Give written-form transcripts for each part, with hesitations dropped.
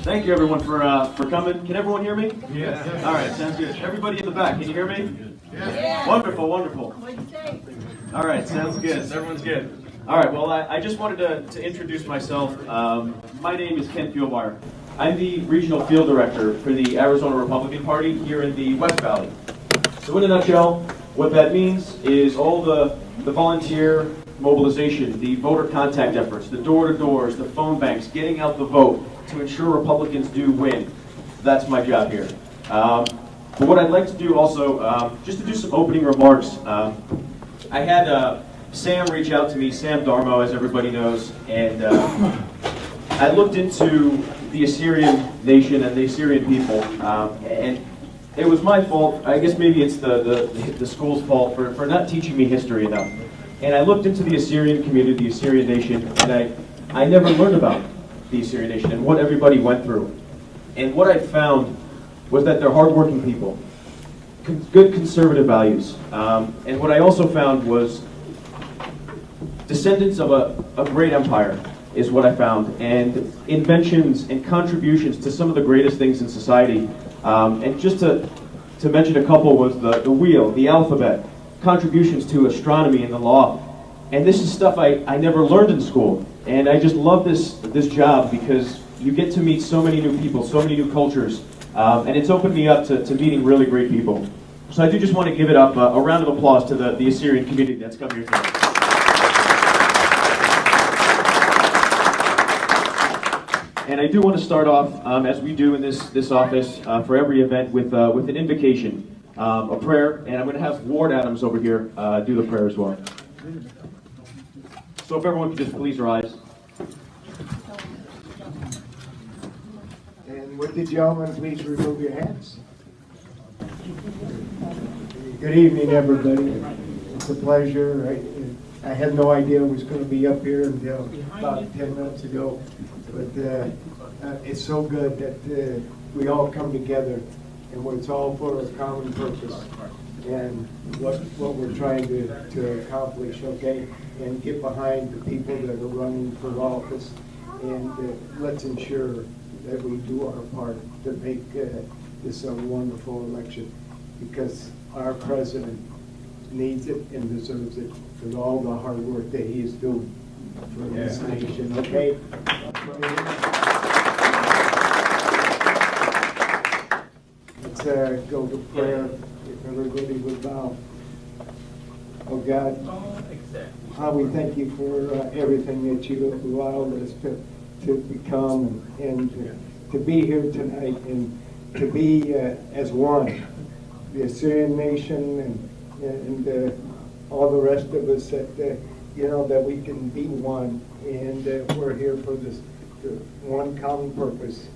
Thank you, everyone, for coming. Can everyone hear me? Yes. All right, sounds good. Everybody in the back, can you hear me? Yes. Wonderful, wonderful. What'd you say? All right, sounds good. Everyone's good. All right, well, I just wanted to introduce myself. My name is Ken Fuelmeyer. I'm the regional field director for the Arizona Republican Party here in the West Valley. So in a nutshell, what that means is all the volunteer mobilization, the voter contact efforts, the door-to-doors, the phone banks, getting out the vote to ensure Republicans do win. That's my job here. But what I'd like to do also, just to do some opening remarks, I had Sam reach out to me, Sam Darmo, as everybody knows, and I looked into the Assyrian nation and the Assyrian people, and it was my fault. I guess maybe it's the school's fault for not teaching me history enough. And I looked into the Assyrian community, the Assyrian nation, and I never learned about the Assyrian nation and what everybody went through. And what I found was that they're hardworking people, good conservative values. And what I also found was descendants of a great empire is what I found, and inventions and contributions to some of the greatest things in society. And just to mention a couple was the wheel, the alphabet, contributions to astronomy and the law. And this is stuff I never learned in school. And I just love this job because you get to meet so many new people, so many new cultures. And it's opened me up to meeting really great people. So I do just want to give it up, a round of applause to the Assyrian community that's come here today. And I do want to start off, as we do in this office, for every event with an invocation, a prayer, and I'm going to have Ward Adams over here do the prayer as well. So if everyone could just please rise. And would the gentlemen please remove your hats? Good evening, everybody. It's a pleasure. I had no idea I was going to be up here until about 10 minutes ago. But it's so good that we all come together, and it's all for a common purpose. And what we're trying to accomplish, okay? And get behind the people that are running for office, and let's ensure that we do our part to make this a wonderful election, because our president needs it and deserves it for all the hard work that he is doing for this nation, okay? Let's go to prayer, if everybody would bow. Oh God, how we thank you for everything that you allowed us to become and to be here tonight, and to be as one, the Assyrian nation and all the rest of us, that that we can be one, and we're here for this one common purpose,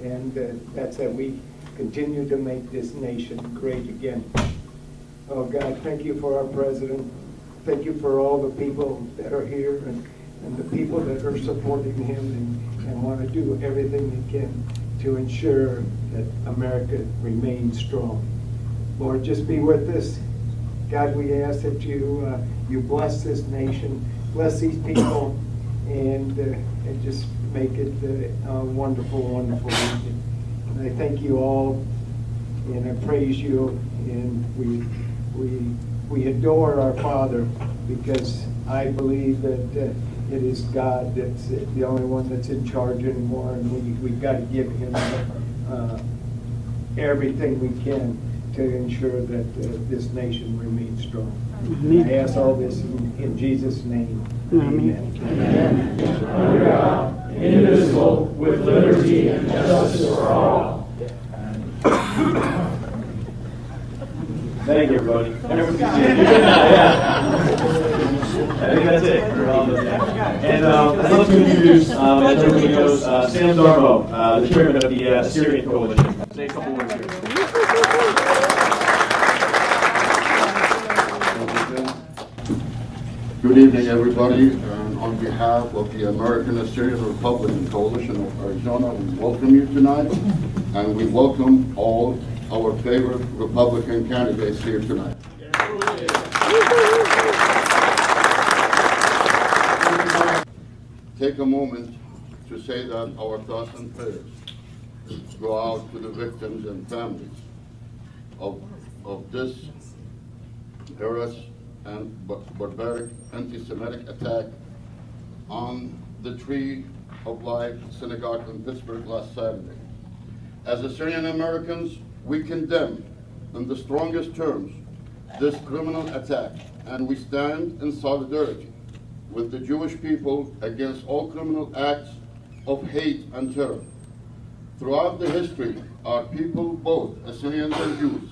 and that's that we continue to make this nation great again. Oh God, thank you for our president. Thank you for all the people that are here and the people that are supporting him and want to do everything they can to ensure that America remains strong. Lord, just be with us. God, we ask that you bless this nation, bless these people, and just make it a wonderful, wonderful region. And I thank you all, and I praise you, and we adore our Father, because I believe that it is God that's the only one that's in charge anymore, and we've got to give him everything we can to ensure that this nation remains strong. I ask all this in Jesus' name. Amen. Amen. Under God, indivisible, with liberty and justice for all. Thank you, everybody. I think that's it for all this. And I'd love to introduce, as everybody knows, Sam Darmo, the chairman of the Assyrian Coalition. Say a couple words here. Good evening, everybody. On behalf of the American Assyrian Republican Coalition of Arizona, we welcome you tonight, and we welcome all our favorite Republican candidates here tonight. Take a moment to say that our thoughts and prayers go out to the victims and families of this horrendous and barbaric anti-Semitic attack on the Tree of Life Synagogue in Pittsburgh last Saturday. As Assyrian Americans, we condemn in the strongest terms this criminal attack, and we stand in solidarity with the Jewish people against all criminal acts of hate and terror. Throughout the history, our people, both Assyrians and Jews,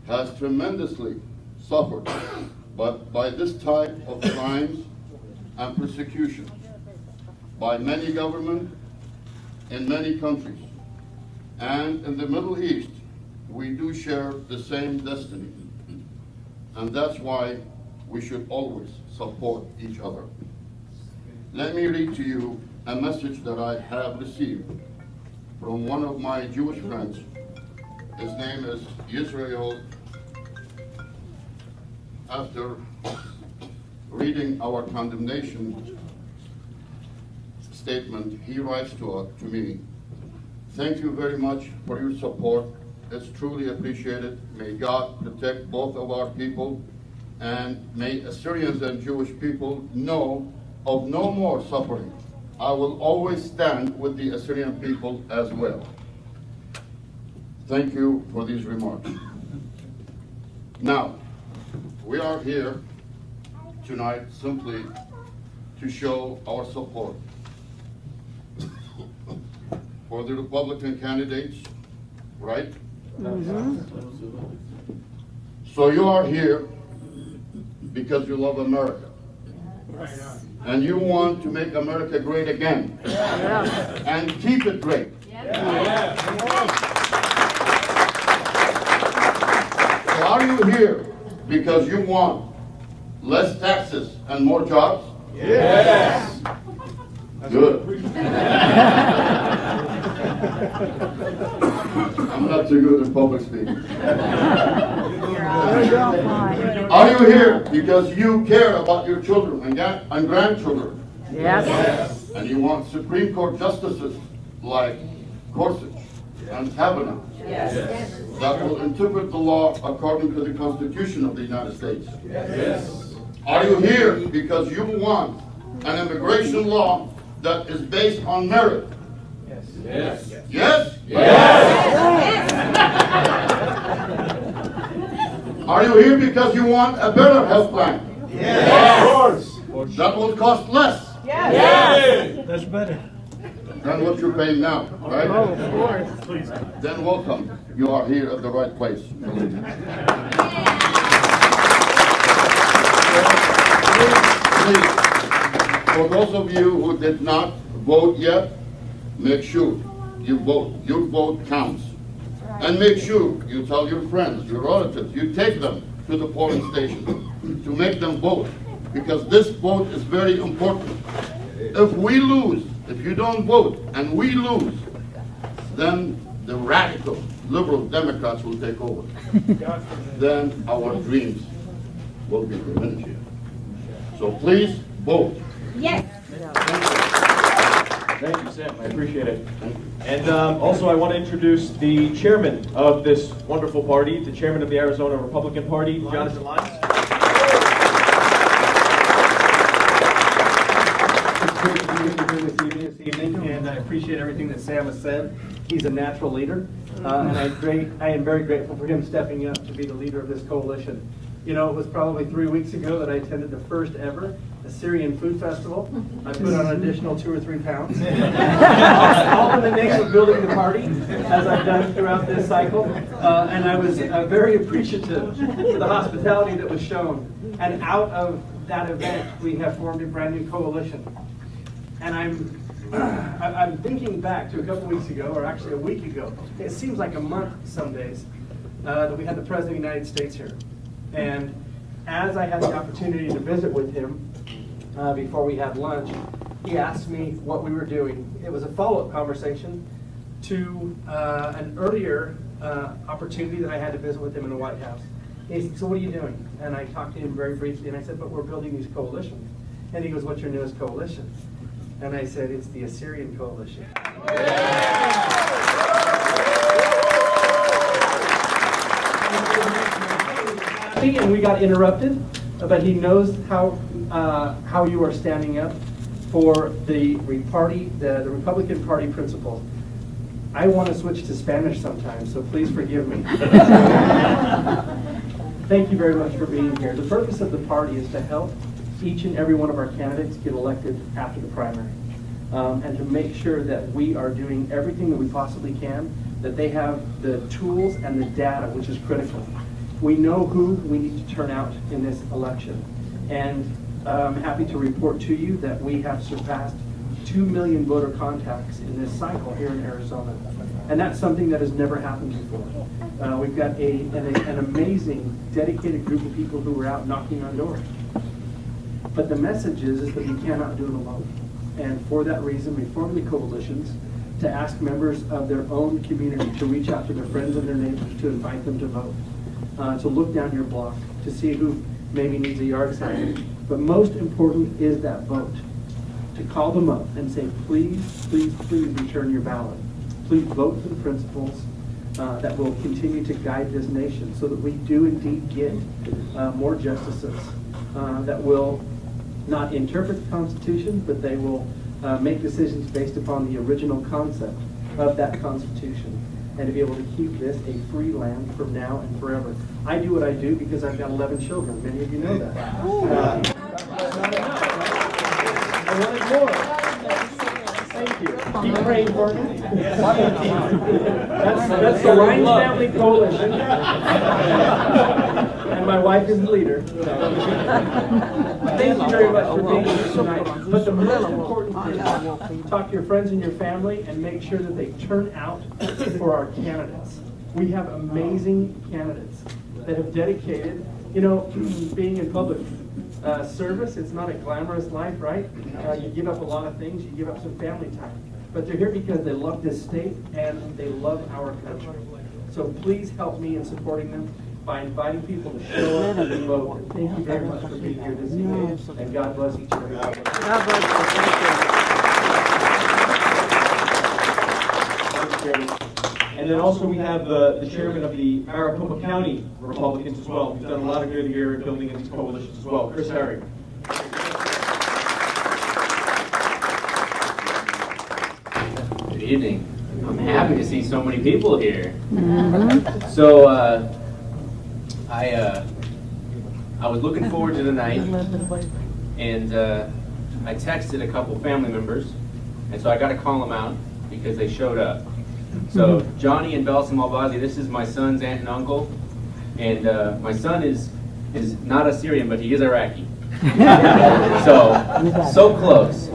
has tremendously suffered by this type of crimes and persecution by many governments in many countries. And in the Middle East, we do share the same destiny. And that's why we should always support each other. Let me read to you a message that I have received from one of my Jewish friends. His name is Israel. After reading our condemnation statement, he writes to me, "Thank you very much for your support. It's truly appreciated. May God protect both of our people, and may Assyrians and Jewish people know of no more suffering. I will always stand with the Assyrian people as well." Thank you for these remarks. Now, we are here tonight simply to show our support for the Republican candidates, right? So you are here because you love America. And you want to make America great again. And keep it great. So are you here because you want less taxes and more jobs? Yes. Good. I'm not too good at public speaking. Are you here because you care about your children and grandchildren? Yes. And you want Supreme Court justices like Gorsuch and Kavanaugh that will interpret the law according to the Constitution of the United States? Yes. Are you here because you want an immigration law that is based on merit? Yes. Yes? Yes. Are you here because you want a better health plan Yes. Of course. that will cost less Yes. That's better. than what you're paying now, right? Of course. Then welcome. You are here at the right place. Believe me. Please, for those of you who did not vote yet, make sure you vote. Your vote counts. And make sure you tell your friends, your relatives, you take them to the polling station to make them vote. Because this vote is very important. If we lose, if you don't vote and we lose, then the radical liberal Democrats will take over. Then our dreams will be diminished. So please vote. Yes. Thank you, Sam. I appreciate it. And also, I want to introduce the chairman of this wonderful party, the chairman of the Arizona Republican Party, Jonathan Lyons. It's great to be with you this evening, and I appreciate everything that Sam has said. He's a natural leader, and I am very grateful for him stepping up to be the leader of this coalition. You know, it was probably 3 weeks ago that I attended the first ever Assyrian Food Festival. I put on an additional 2 or 3 pounds. All in the name of building the party, as I've done throughout this cycle. And I was very appreciative for the hospitality that was shown. And out of that event, we have formed a brand new coalition. And I'm thinking back to a couple weeks ago, or actually a week ago. It seems like a month some days, that we had the President of the United States here. And as I had the opportunity to visit with him before we had lunch, he asked me what we were doing. It was a follow-up conversation to an earlier opportunity that I had to visit with him in the White House. He said, "So what are you doing?" And I talked to him very briefly, and I said, "But we're building these coalitions." And he goes, "What's your newest coalition?" And I said, "It's the Assyrian coalition." happy and we got interrupted, but he knows how you are standing up for the Republican Party principles. I want to switch to Spanish sometimes, so please forgive me. Thank you very much for being here. The purpose of the party is to help each and every one of our candidates get elected after the primary, and to make sure that we are doing everything that we possibly can, that they have the tools and the data, which is critical. We know who we need to turn out in this election, and I'm happy to report to you that we have surpassed 2 million voter contacts in this cycle here in Arizona. And that's something that has never happened before. We've got an amazing, dedicated group of people who are out knocking on doors. But the message is that we cannot do it alone. And for that reason, we formed the coalitions to ask members of their own community to reach out to their friends and their neighbors to invite them to vote, to look down your block, to see who maybe needs a yard sign. But most important is that vote. To call them up and say, please, please, please return your ballot. Please vote for the principles that will continue to guide this nation so that we do indeed get more justices that will not interpret the Constitution, but they will make decisions based upon the original concept of that Constitution, and to be able to keep this a free land from now and forever. I do what I do because I've got 11 children. Many of you know that. I wanted more. Thank you. Keep praying for me. That's the Rhines Family Coalition. And my wife is the leader. Thank you very much for being here tonight. But the most important thing is talk to your friends and your family and make sure that they turn out for our candidates. We have amazing candidates that have dedicated, being in public service, it's not a glamorous life, right? You give up a lot of things, you give up some family time. But they're here because they love this state and they love our country. So please help me in supporting them by inviting people to show up and vote. And thank you very much for being here this evening, and God bless each and every one. God bless you. Thank you. And then also we have the chairman of the Maricopa County Republicans as well, who's done a lot of good here in building these coalitions as well. Chris Herring. Good evening. I'm happy to see so many people here. So I was looking forward to the night, and I texted a couple family members, and so I got to call them out because they showed up. So Johnny and Belsim Albazi, this is my son's aunt and uncle, and my son is not Assyrian, but he is Iraqi. so close.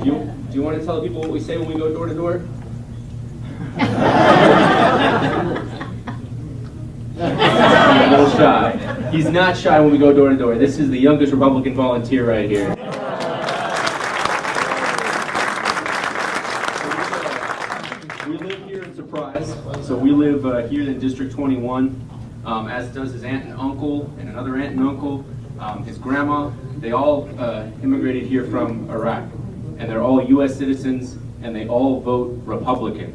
Do you want to tell people what we say when we go door to door? A little shy. He's not shy when we go door to door. This is the youngest Republican volunteer right here. We live here in Surprise. So we live here in District 21, as does his aunt and uncle, and another aunt and uncle, his grandma. They all immigrated here from Iraq. And they're all U.S. citizens, and they all vote Republican.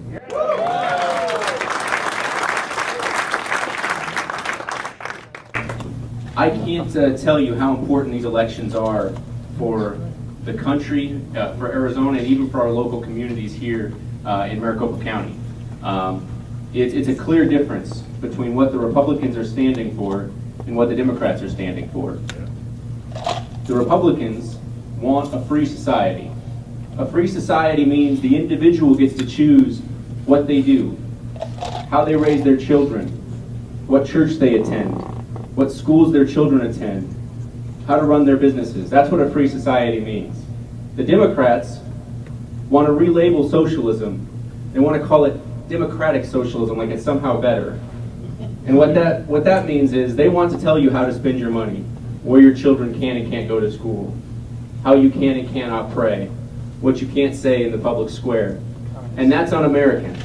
I can't tell you how important these elections are for the country, for Arizona, and even for our local communities here in Maricopa County. It's a clear difference between what the Republicans are standing for and what the Democrats are standing for. The Republicans want a free society. A free society means the individual gets to choose what they do, how they raise their children, what church they attend, what schools their children attend, how to run their businesses. That's what a free society means. The Democrats want to relabel socialism. They want to call it democratic socialism, like it's somehow better. And what that means is they want to tell you how to spend your money, where your children can and can't go to school, how you can and cannot pray, what you can't say in the public square. And that's un-American.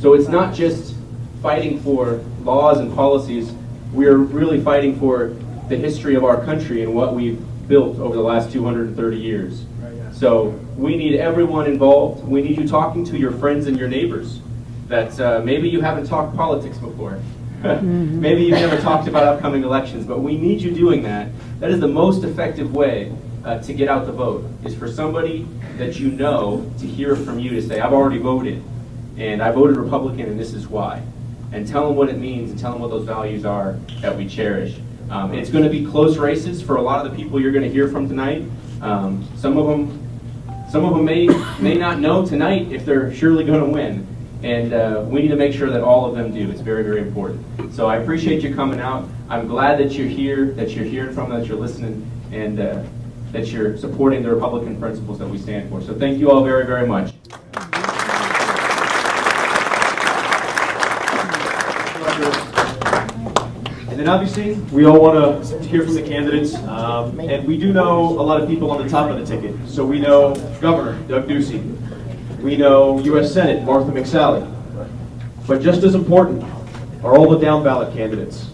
So it's not just fighting for laws and policies. We are really fighting for the history of our country and what we've built over the last 230 years. So we need everyone involved. We need you talking to your friends and your neighbors that maybe you haven't talked politics before. Maybe you've never talked about upcoming elections, but we need you doing that. That is the most effective way to get out the vote, is for somebody that you know to hear from you to say, I've already voted, and I voted Republican, and this is why. And tell them what it means, and tell them what those values are that we cherish. It's going to be close races for a lot of the people you're going to hear from tonight. Some of them may not know tonight if they're surely going to win. And we need to make sure that all of them do. It's very, very important. So I appreciate you coming out. I'm glad that you're here, that you're hearing from us, that you're listening, and that you're supporting the Republican principles that we stand for. So thank you all very, very much. And then obviously, we all want to hear from the candidates, and we do know a lot of people on the top of the ticket. So we know Governor Doug Ducey. We know U.S. Senate Martha McSally. But just as important are all the down ballot candidates.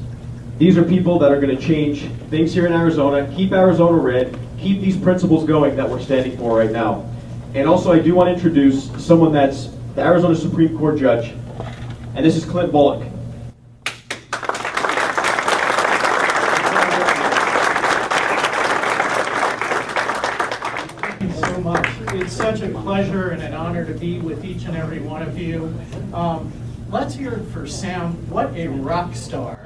These are people that are going to change things here in Arizona, keep Arizona red, keep these principles going that we're standing for right now. And also, I do want to introduce someone that's the Arizona Supreme Court judge, and this is Clint Bullock. So much. It's such a pleasure and an honor to be with each and every one of you. Let's hear it for Sam. What a rock star.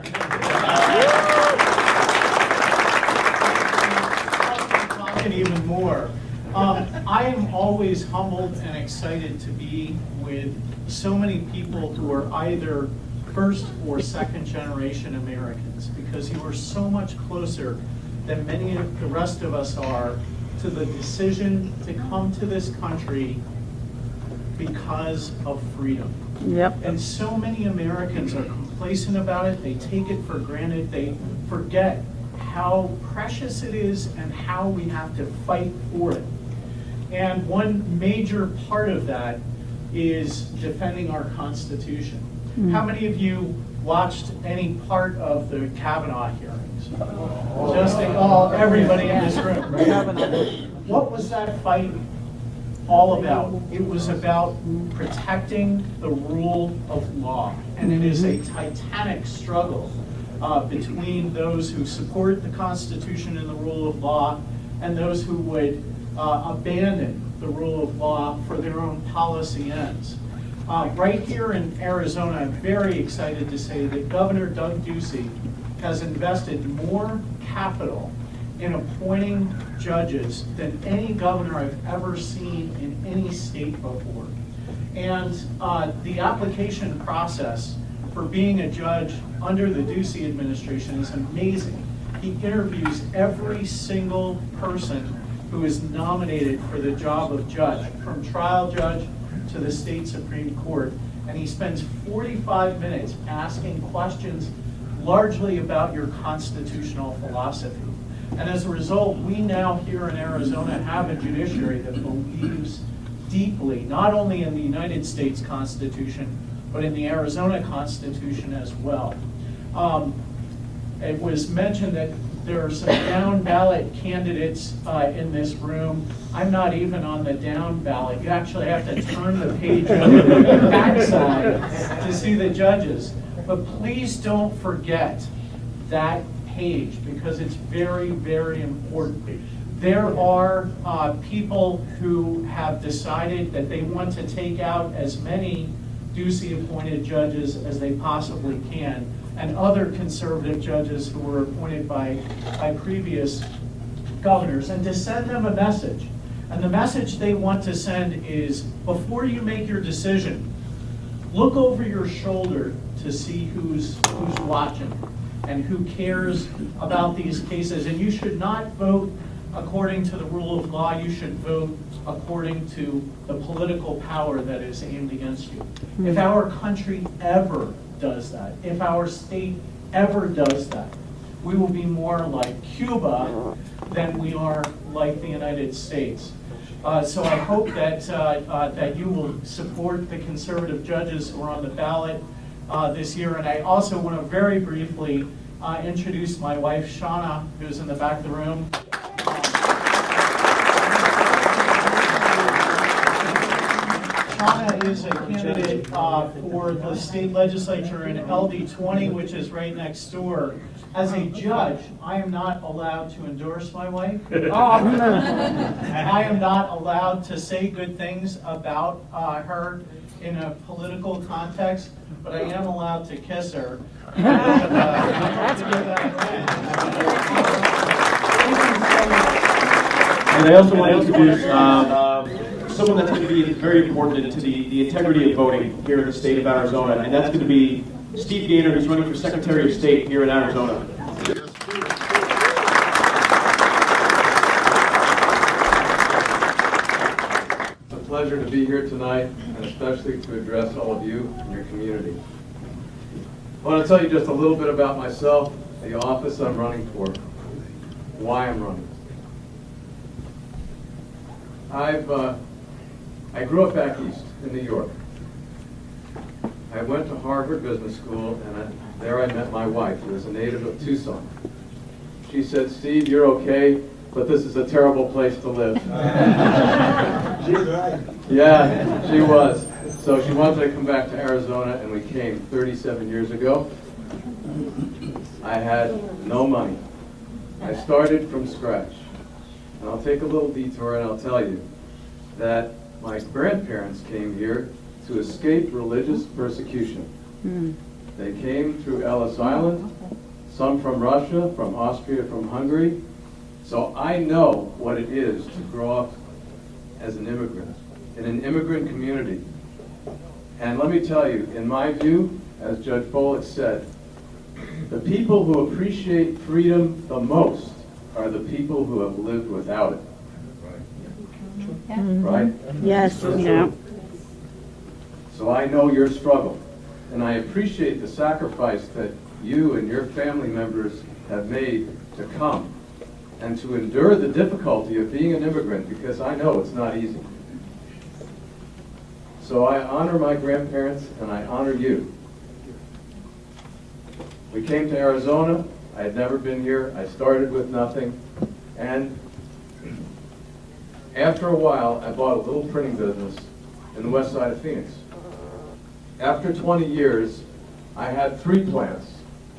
And even more. I am always humbled and excited to be with so many people who are either first or second generation Americans, because you are so much closer than many of the rest of us are to the decision to come to this country because of freedom. Yep. And so many Americans are complacent about it. They take it for granted. They forget how precious it is and how we have to fight for it. And one major part of that is defending our Constitution. How many of you watched any part of the Kavanaugh hearings? Everybody in this room. What was that fight all about? It was about protecting the rule of law. And it is a titanic struggle between those who support the Constitution and the rule of law and those who would abandon the rule of law for their own policy ends. Right here in Arizona, I'm very excited to say that Governor Doug Ducey has invested more capital in appointing judges than any governor I've ever seen in any state before. And the application process for being a judge under the Ducey administration is amazing. He interviews every single person who is nominated for the job of judge, from trial judge to the state Supreme Court, and he spends 45 minutes asking questions largely about your constitutional philosophy. And as a result, we now here in Arizona have a judiciary that believes deeply, not only in the United States Constitution, but in the Arizona Constitution as well. It was mentioned that there are some down ballot candidates in this room. I'm not even on the down ballot. You actually have to turn the page over to the backside to see the judges. But please don't forget that page, because it's very, very important. There are people who have decided that they want to take out as many Ducey-appointed judges as they possibly can, and other conservative judges who were appointed by previous governors, and to send them a message. And the message they want to send is, before you make your decision, look over your shoulder to see who's watching and who cares about these cases. And you should not vote according to the rule of law. You should vote according to the political power that is aimed against you. If our country ever does that, if our state ever does that, we will be more like Cuba than we are like the United States. So I hope that you will support the conservative judges who are on the ballot this year. And I also want to very briefly introduce my wife, Shauna, who's in the back of the room. Shauna is a candidate for the state legislature in LD20, which is right next door. As a judge, I am not allowed to endorse my wife. And I am not allowed to say good things about her in a political context, but I am allowed to kiss her. And I also want to introduce someone that's going to be very important to the integrity of voting here in the state of Arizona, and that's going to be Steve Gaynor, who's running for Secretary of State here in Arizona. It's a pleasure to be here tonight, and especially to address all of you and your community. I want to tell you just a little bit about myself, the office I'm running for, why I'm running. I grew up back east in New York. I went to Harvard Business School, and there I met my wife, who is a native of Tucson. She said, "Steve, you're okay, but this is a terrible place to live." She's right. Yeah, she was. So she wanted to come back to Arizona, and we came 37 years ago. I had no money. I started from scratch. And I'll take a little detour and I'll tell you that my grandparents came here to escape religious persecution. They came through Ellis Island, some from Russia, from Austria, from Hungary. So I know what it is to grow up as an immigrant, in an immigrant community. And let me tell you, in my view, as Judge Bullock said, the people who appreciate freedom the most are the people who have lived without it. Right? Yes, So yeah. So I know your struggle, and I appreciate the sacrifice that you and your family members have made to come and to endure the difficulty of being an immigrant, because I know it's not easy. So I honor my grandparents and I honor you. We came to Arizona. I had never been here. I started with nothing. And after a while, I bought a little printing business in the west side of Phoenix. After 20 years, I had 3 plants.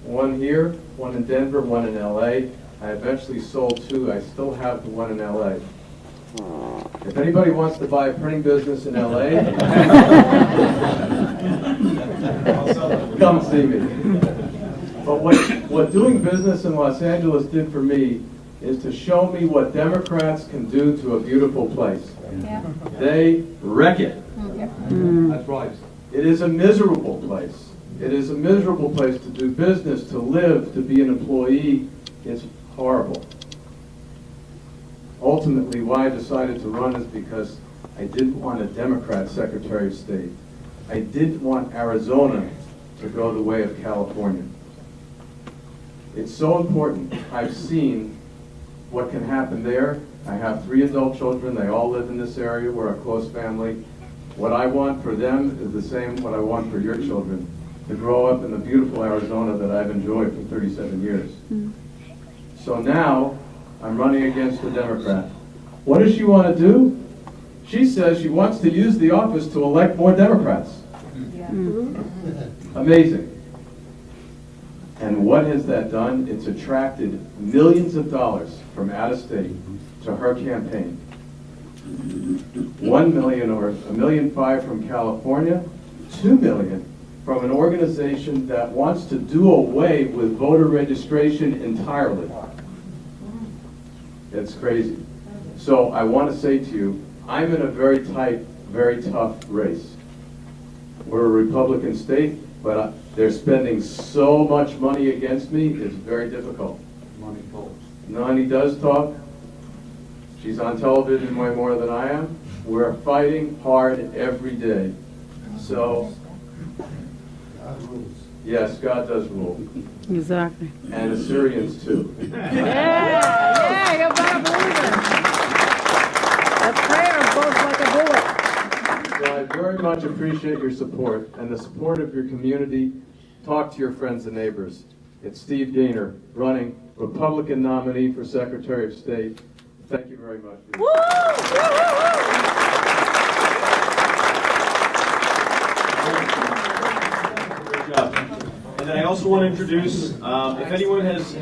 One here, one in Denver, one in LA. I eventually sold 2. I still have the one in LA. If anybody wants to buy a printing business in LA, come see me. But what doing business in Los Angeles did for me is to show me what Democrats can do to a beautiful place. Yeah. They wreck it. That's right. It is a miserable place. It is a miserable place to do business, to live, to be an employee. It's horrible. Ultimately, why I decided to run is because I didn't want a Democrat Secretary of State. I didn't want Arizona to go the way of California. It's so important. I've seen what can happen there. I have 3 adult children. They all live in this area. We're a close family. What I want for them is the same what I want for your children, to grow up in the beautiful Arizona that I've enjoyed for 37 years. So now, I'm running against a Democrat. What does she want to do? She says she wants to use the office to elect more Democrats. Amazing. And what has that done? It's attracted millions of dollars from out of state to her campaign. 1 million or $1.5 million from California, 2 million from an organization that wants to do away with voter registration entirely. It's crazy. So I want to say to you, I'm in a very tight, very tough race. We're a Republican state, but they're spending so much money against me, it's very difficult. Money talks. Nani does talk. She's on television way more than I am. We're fighting hard every day. So, yes, God does rule. Exactly. And Assyrians too. Yeah, you better believe it. That prayer goes like a bullet. So I very much appreciate your support and the support of your community. Talk to your friends and neighbors. It's Steve Gaynor, running Republican nominee for Secretary of State. Thank you very much. Woo! Woo, woo, woo. then I also want to introduce, if anyone has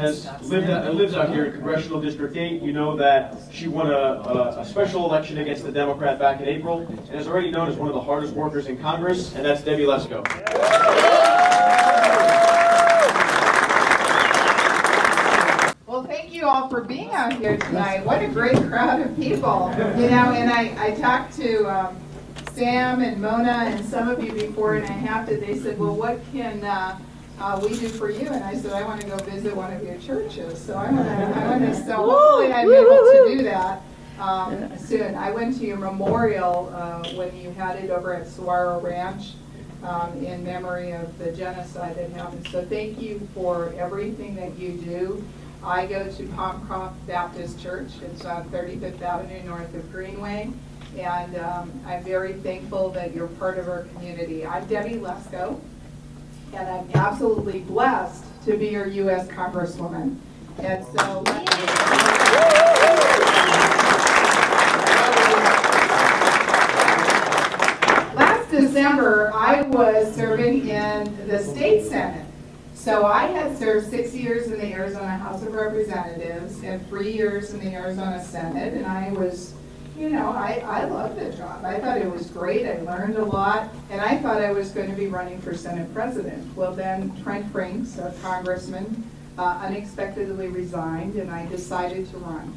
lives out here in Congressional District 8, you know that she won a special election against the Democrat back in April, and is already known as one of the hardest workers in Congress, and that's Debbie Lesko. Well, thank you all for being out here tonight. What a great crowd of people. You know, and I talked to Sam and Mona and some of you before, and they said, well, what can we do for you? And I said, I want to go visit one of your churches. So so hopefully I'm able to do that soon. I went to your memorial when you had it over at Saguaro Ranch in memory of the genocide that happened. So thank you for everything that you do. I go to Palmcroft Baptist Church. It's on 35th Avenue north of Greenway. And I'm very thankful that you're part of our community. I'm Debbie Lesko, and I'm absolutely blessed to be your U.S. Congresswoman. And so last December, I was serving in the state Senate. So I had served 6 years in the Arizona House of Representatives and 3 years in the Arizona Senate, and I was, you know, I loved the job. I thought it was great. I learned a lot, and I thought I was going to be running for Senate President. Well, then Trent Franks, a congressman, unexpectedly resigned, and I decided to run.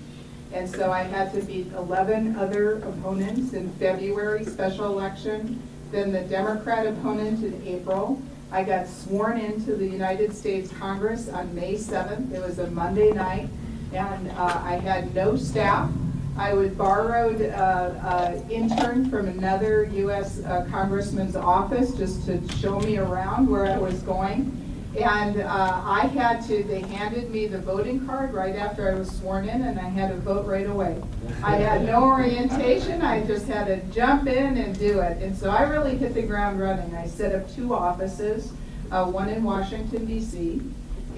And so I had to beat 11 other opponents in February special election, then the Democrat opponent in April. I got sworn into the United States Congress on May 7th. It was a Monday night, and I had no staff. I was borrowed an intern from another U.S. congressman's office just to show me around where I was going. And they handed me the voting card right after I was sworn in, and I had to vote right away. I had no orientation. I just had to jump in and do it. And so I really hit the ground running. I set up 2 offices, one in Washington, D.C.,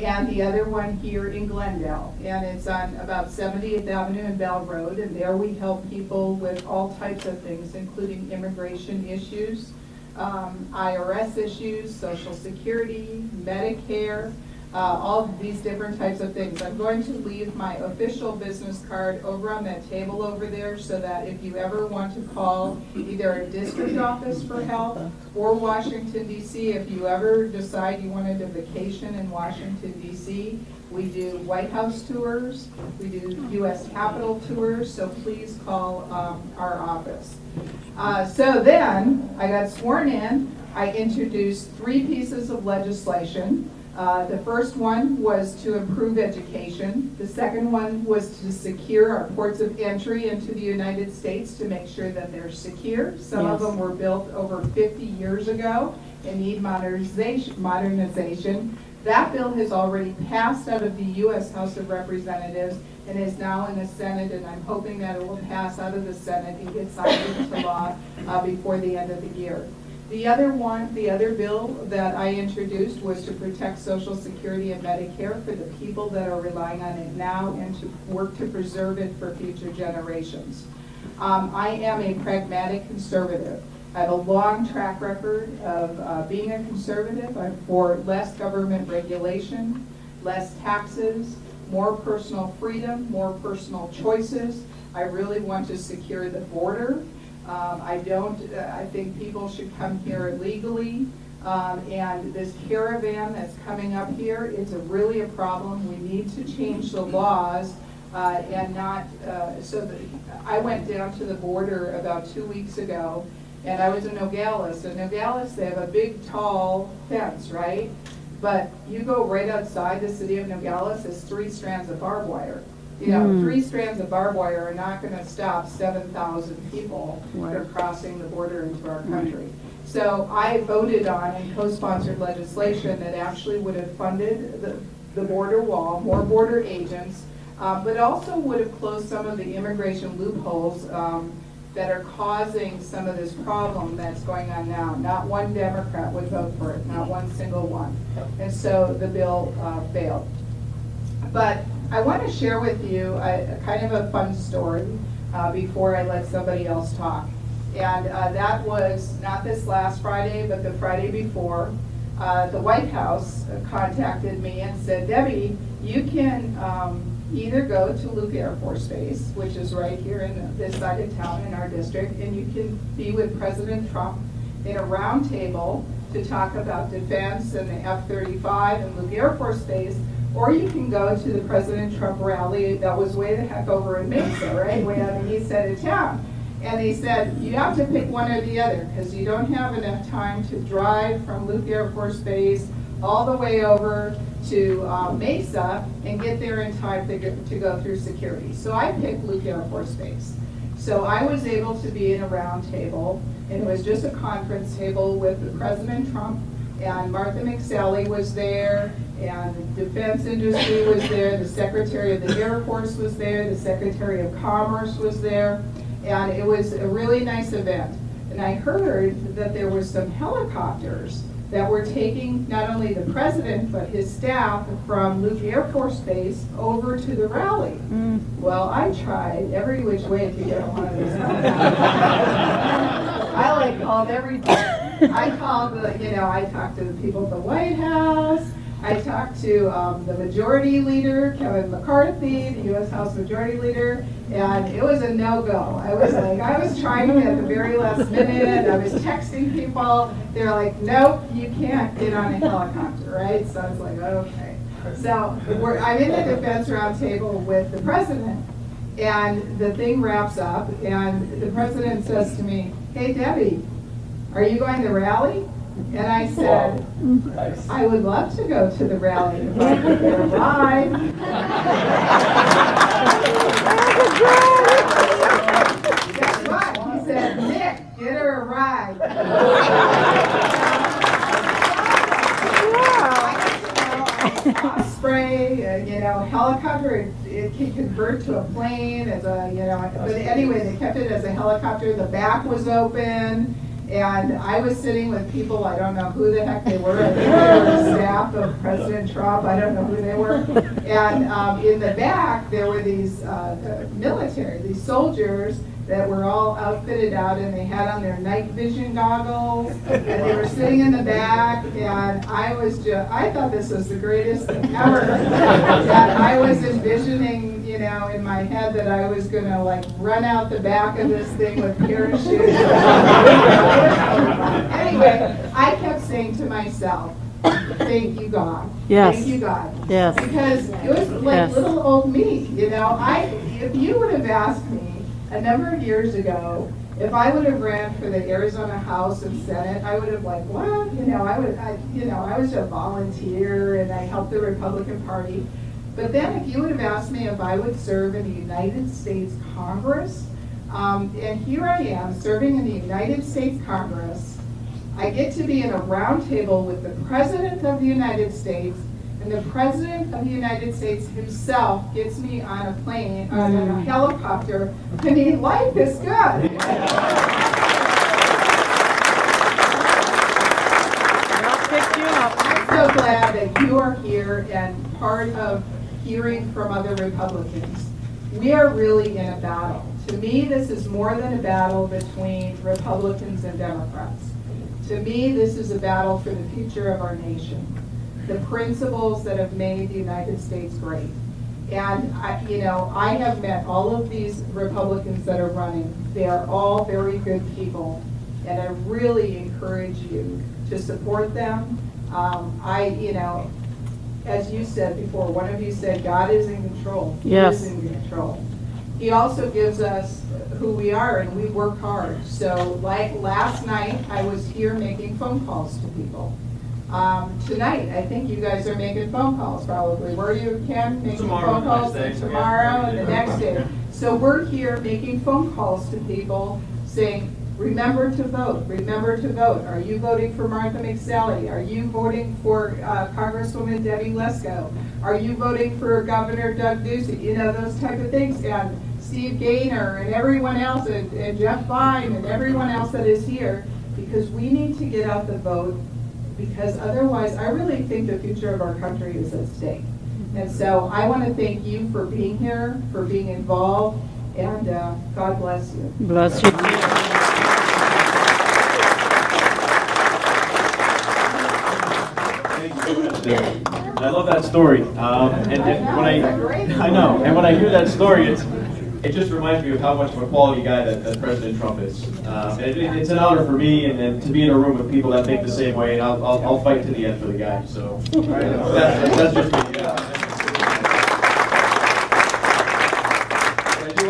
and the other one here in Glendale. And it's on about 70th Avenue and Bell Road, and there we help people with all types of things, including immigration issues, IRS issues, Social Security, Medicare, all of these different types of things. I'm going to leave my official business card over on that table over there so that if you ever want to call either a district office for help or Washington, D.C., if you ever decide you wanted a vacation in Washington, D.C., we do White House tours, we do U.S. Capitol tours, so please call our office. So then, I got sworn in. I introduced 3 pieces of legislation. The first one was to improve education. The second one was to secure our ports of entry into the United States to make sure that they're secure. Some of them were built over 50 years ago and need modernization. That bill has already passed out of the U.S. House of Representatives and is now in the Senate, and I'm hoping that it will pass out of the Senate and get signed into law before the end of the year. The other bill that I introduced was to protect Social Security and Medicare for the people that are relying on it now and to work to preserve it for future generations. I am a pragmatic conservative. I have a long track record of being a conservative. I'm for less government regulation, less taxes, more personal freedom, more personal choices. I really want to secure the border. I think people should come here legally. And this caravan that's coming up here, it's really a problem. We need to change the laws and not, I went down to the border about 2 weeks ago, and I was in Nogales. In Nogales, they have a big, tall fence, right? But you go right outside the city of Nogales, there's 3 strands of barbed wire. You know, 3 strands of barbed wire are not going to stop 7,000 people from crossing the border into our country. So I voted on and co-sponsored legislation that actually would have funded the border wall, more border agents, but also would have closed some of the immigration loopholes that are causing some of this problem that's going on now. Not one Democrat would vote for it, not one single one. And so the bill failed. But I want to share with you a kind of a fun story before I let somebody else talk. And that was not this last Friday, but the Friday before. the White House contacted me and said, Debbie, you can either go to Luke Air Force Base, which is right here in this side of town in our district, and you can be with President Trump in a round table to talk about defense and the F-35 and Luke Air Force Base, or you can go to the President Trump rally that was way the heck over in Mesa, right, way on the east side of town. And they said, you have to pick one or the other, because you don't have enough time to drive from Luke Air Force Base all the way over to Mesa and get there in time to go through security. So I picked Luke Air Force Base. So I was able to be in a round table, and it was just a conference table with President Trump, and Martha McSally was there, and the defense industry was there, the Secretary of the Air Force was there, the Secretary of Commerce was there, and it was a really nice event. And I heard that there were some helicopters that were taking not only the president, but his staff from Luke Air Force Base over to the rally. Well, I tried every which way to get on one of these helicopters. I called everything. I called I talked to the people at the White House. I talked to the majority leader, Kevin McCarthy, the U.S. House Majority Leader, and it was a no-go. I was trying at the very last minute. I was texting people. They're like, nope, you can't get on a helicopter, right? So I was like, okay. So I'm in the defense roundtable with the president, and the thing wraps up, and the president says to me, hey, Debbie, are you going to the rally? And I said, I would love to go to the rally if I could get a ride. Guess what? He said, Nick, get her a ride. Osprey, helicopter, it can convert to a plane as but anyway, they kept it as a helicopter. The back was open. And I was sitting with people, I don't know who the heck they were. I think they were the staff of President Trump. I don't know who they were. And in the back, there were these these soldiers that were all outfitted out, and they had on their night vision goggles, and they were sitting in the back, and I thought this was the greatest thing ever. And I was envisioning, in my head that I was going to run out the back of this thing with parachutes. Anyway, I kept saying to myself, thank you, God. Yes. Thank you, God. Yes. Because it was like little old me, if you would have asked me a number of years ago if I would have ran for the Arizona House and Senate, I would have what? I was a volunteer and I helped the Republican Party. But then if you would have asked me if I would serve in the United States Congress, and here I am serving in the United States Congress, I get to be in a round table with the President of the United States, and the President of the United States himself gets me on a plane, on a helicopter. I mean, life is good. I'm so glad that you are here and part of hearing from other Republicans. We are really in a battle. To me, this is more than a battle between Republicans and Democrats. To me, this is a battle for the future of our nation, the principles that have made the United States great. And I have met all of these Republicans that are running. They are all very good people, and I really encourage you to support them. As you said before, one of you said, God is in control. Yes. He is in control. He also gives us who we are, and we work hard. So like last night, I was here making phone calls to people. Tonight, I think you guys are making phone calls probably. Were you, Ken, making phone calls? And tomorrow and the next day. So we're here making phone calls to people saying, remember to vote. Remember to vote. Are you voting for Martha McSally? Are you voting for Congresswoman Debbie Lesko? Are you voting for Governor Doug Ducey? Those type of things. And Steve Gaynor and everyone else, and Jeff Vine and everyone else that is here, because we need to get out the vote, because otherwise I really think the future of our country is at stake. And so I want to thank you for being here, for being involved, and God bless you. Bless you. still. And I love that story. And when I know, and when I hear that story, it just reminds me of how much of a quality guy that President Trump is. It's an honor for me and to be in a room with people that think the same way, and I'll fight to the end for the guy. So that's just me. Yeah.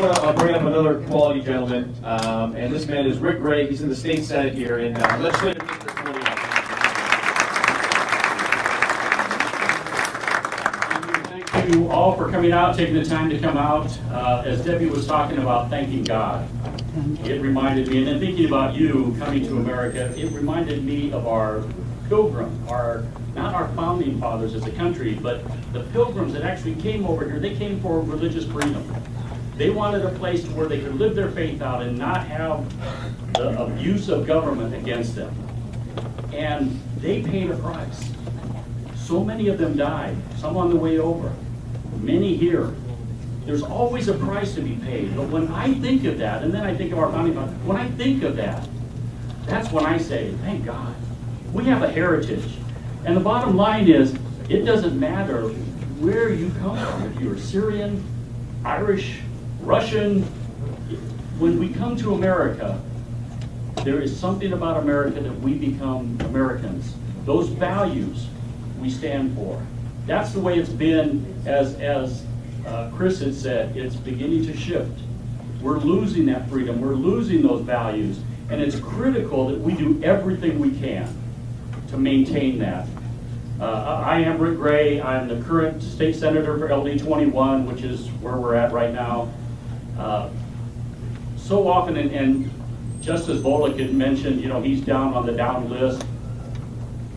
I'll bring up another quality gentleman, and this man is Rick Gray. He's in the state senate here in legislative district 48. Thank you all for coming out, taking the time to come out. As Debbie was talking about thanking God, it reminded me, and then thinking about you coming to America, it reminded me of our pilgrim, not our founding fathers as a country, but the pilgrims that actually came over here. They came for religious freedom. They wanted a place where they could live their faith out and not have the abuse of government against them. And they paid a price. So many of them died, some on the way over, many here. There's always a price to be paid. But when I think of that, and then I think of our founding fathers, when I think of that, that's when I say, thank God. We have a heritage. And the bottom line is, it doesn't matter where you come from. If you're Assyrian, Irish, Russian, when we come to America, there is something about America that we become Americans. Those values we stand for. That's the way it's been, as Chris had said, it's beginning to shift. We're losing that freedom, we're losing those values, and it's critical that we do everything we can to maintain that. I am Rick Gray. I'm the current state senator for LD 21, which is where we're at right now. So often, and Justice Volek had mentioned, he's down on the down list.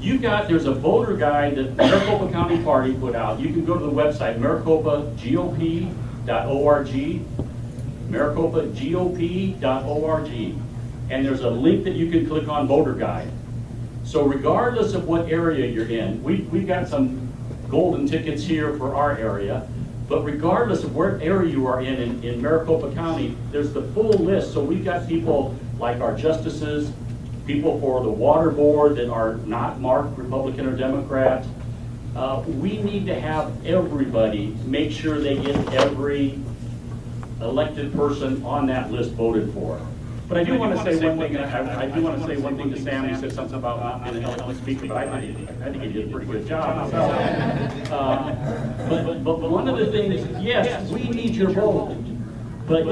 There's a voter guide that Maricopa County Party put out. You can go to the website, maricopagop.org, maricopagop.org, and there's a link that you can click on voter guide. So regardless of what area you're in, we've got some golden tickets here for our area, but regardless of what area you are in Maricopa County, there's the full list. So we've got people like our justices, people for the water board that are not marked Republican or Democrat. We need to have everybody make sure they get every elected person on that list voted for. But I do want to say one thing. I do want to say one thing to Sam. He said something about not being an eloquent speaker, but I think he did a pretty good job. But one of the things, yes, we need your vote, but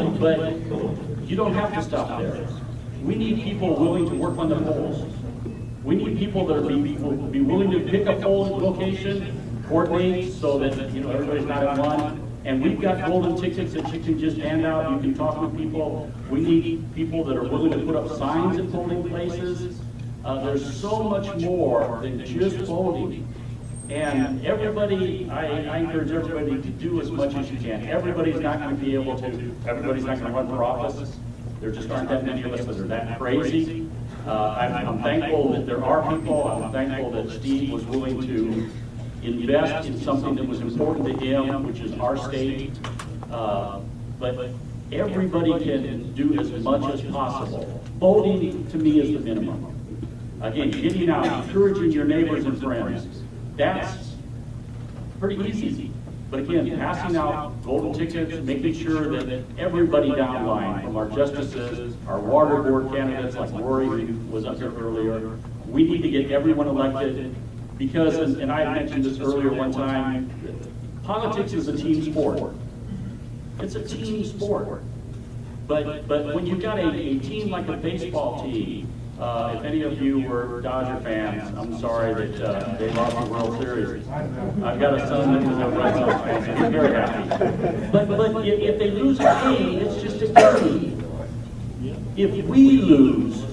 you don't have to stop there. We need people willing to work on the polls. We need people that will be willing to pick a poll location, coordinate so that everybody's not at one. And we've got golden tickets that you can just hand out. You can talk with people. We need people that are willing to put up signs at polling places. There's so much more than just voting. And everybody, I encourage everybody to do as much as you can. Everybody's not going to be able to, everybody's not going to run for office. There just aren't that many of us that are that crazy. I'm thankful that there are people. I'm thankful that Steve was willing to invest in something that was important to him, which is our state. But everybody can do as much as possible. Voting, to me, is the minimum. Again, getting out, encouraging your neighbors and friends. That's pretty easy. But again, passing out golden tickets, making sure that everybody down the line, from our justices, our water board candidates like Rory, who was up here earlier, we need to get everyone elected. Because, and I mentioned this earlier one time, politics is a team sport. It's a team sport. But when you've got a team like a baseball team, if any of you were Dodger fans, I'm sorry that they lost the World Series. I've got a son that is a Red Sox fan, so I'm very happy. But if they lose a game, it's just a game. If we lose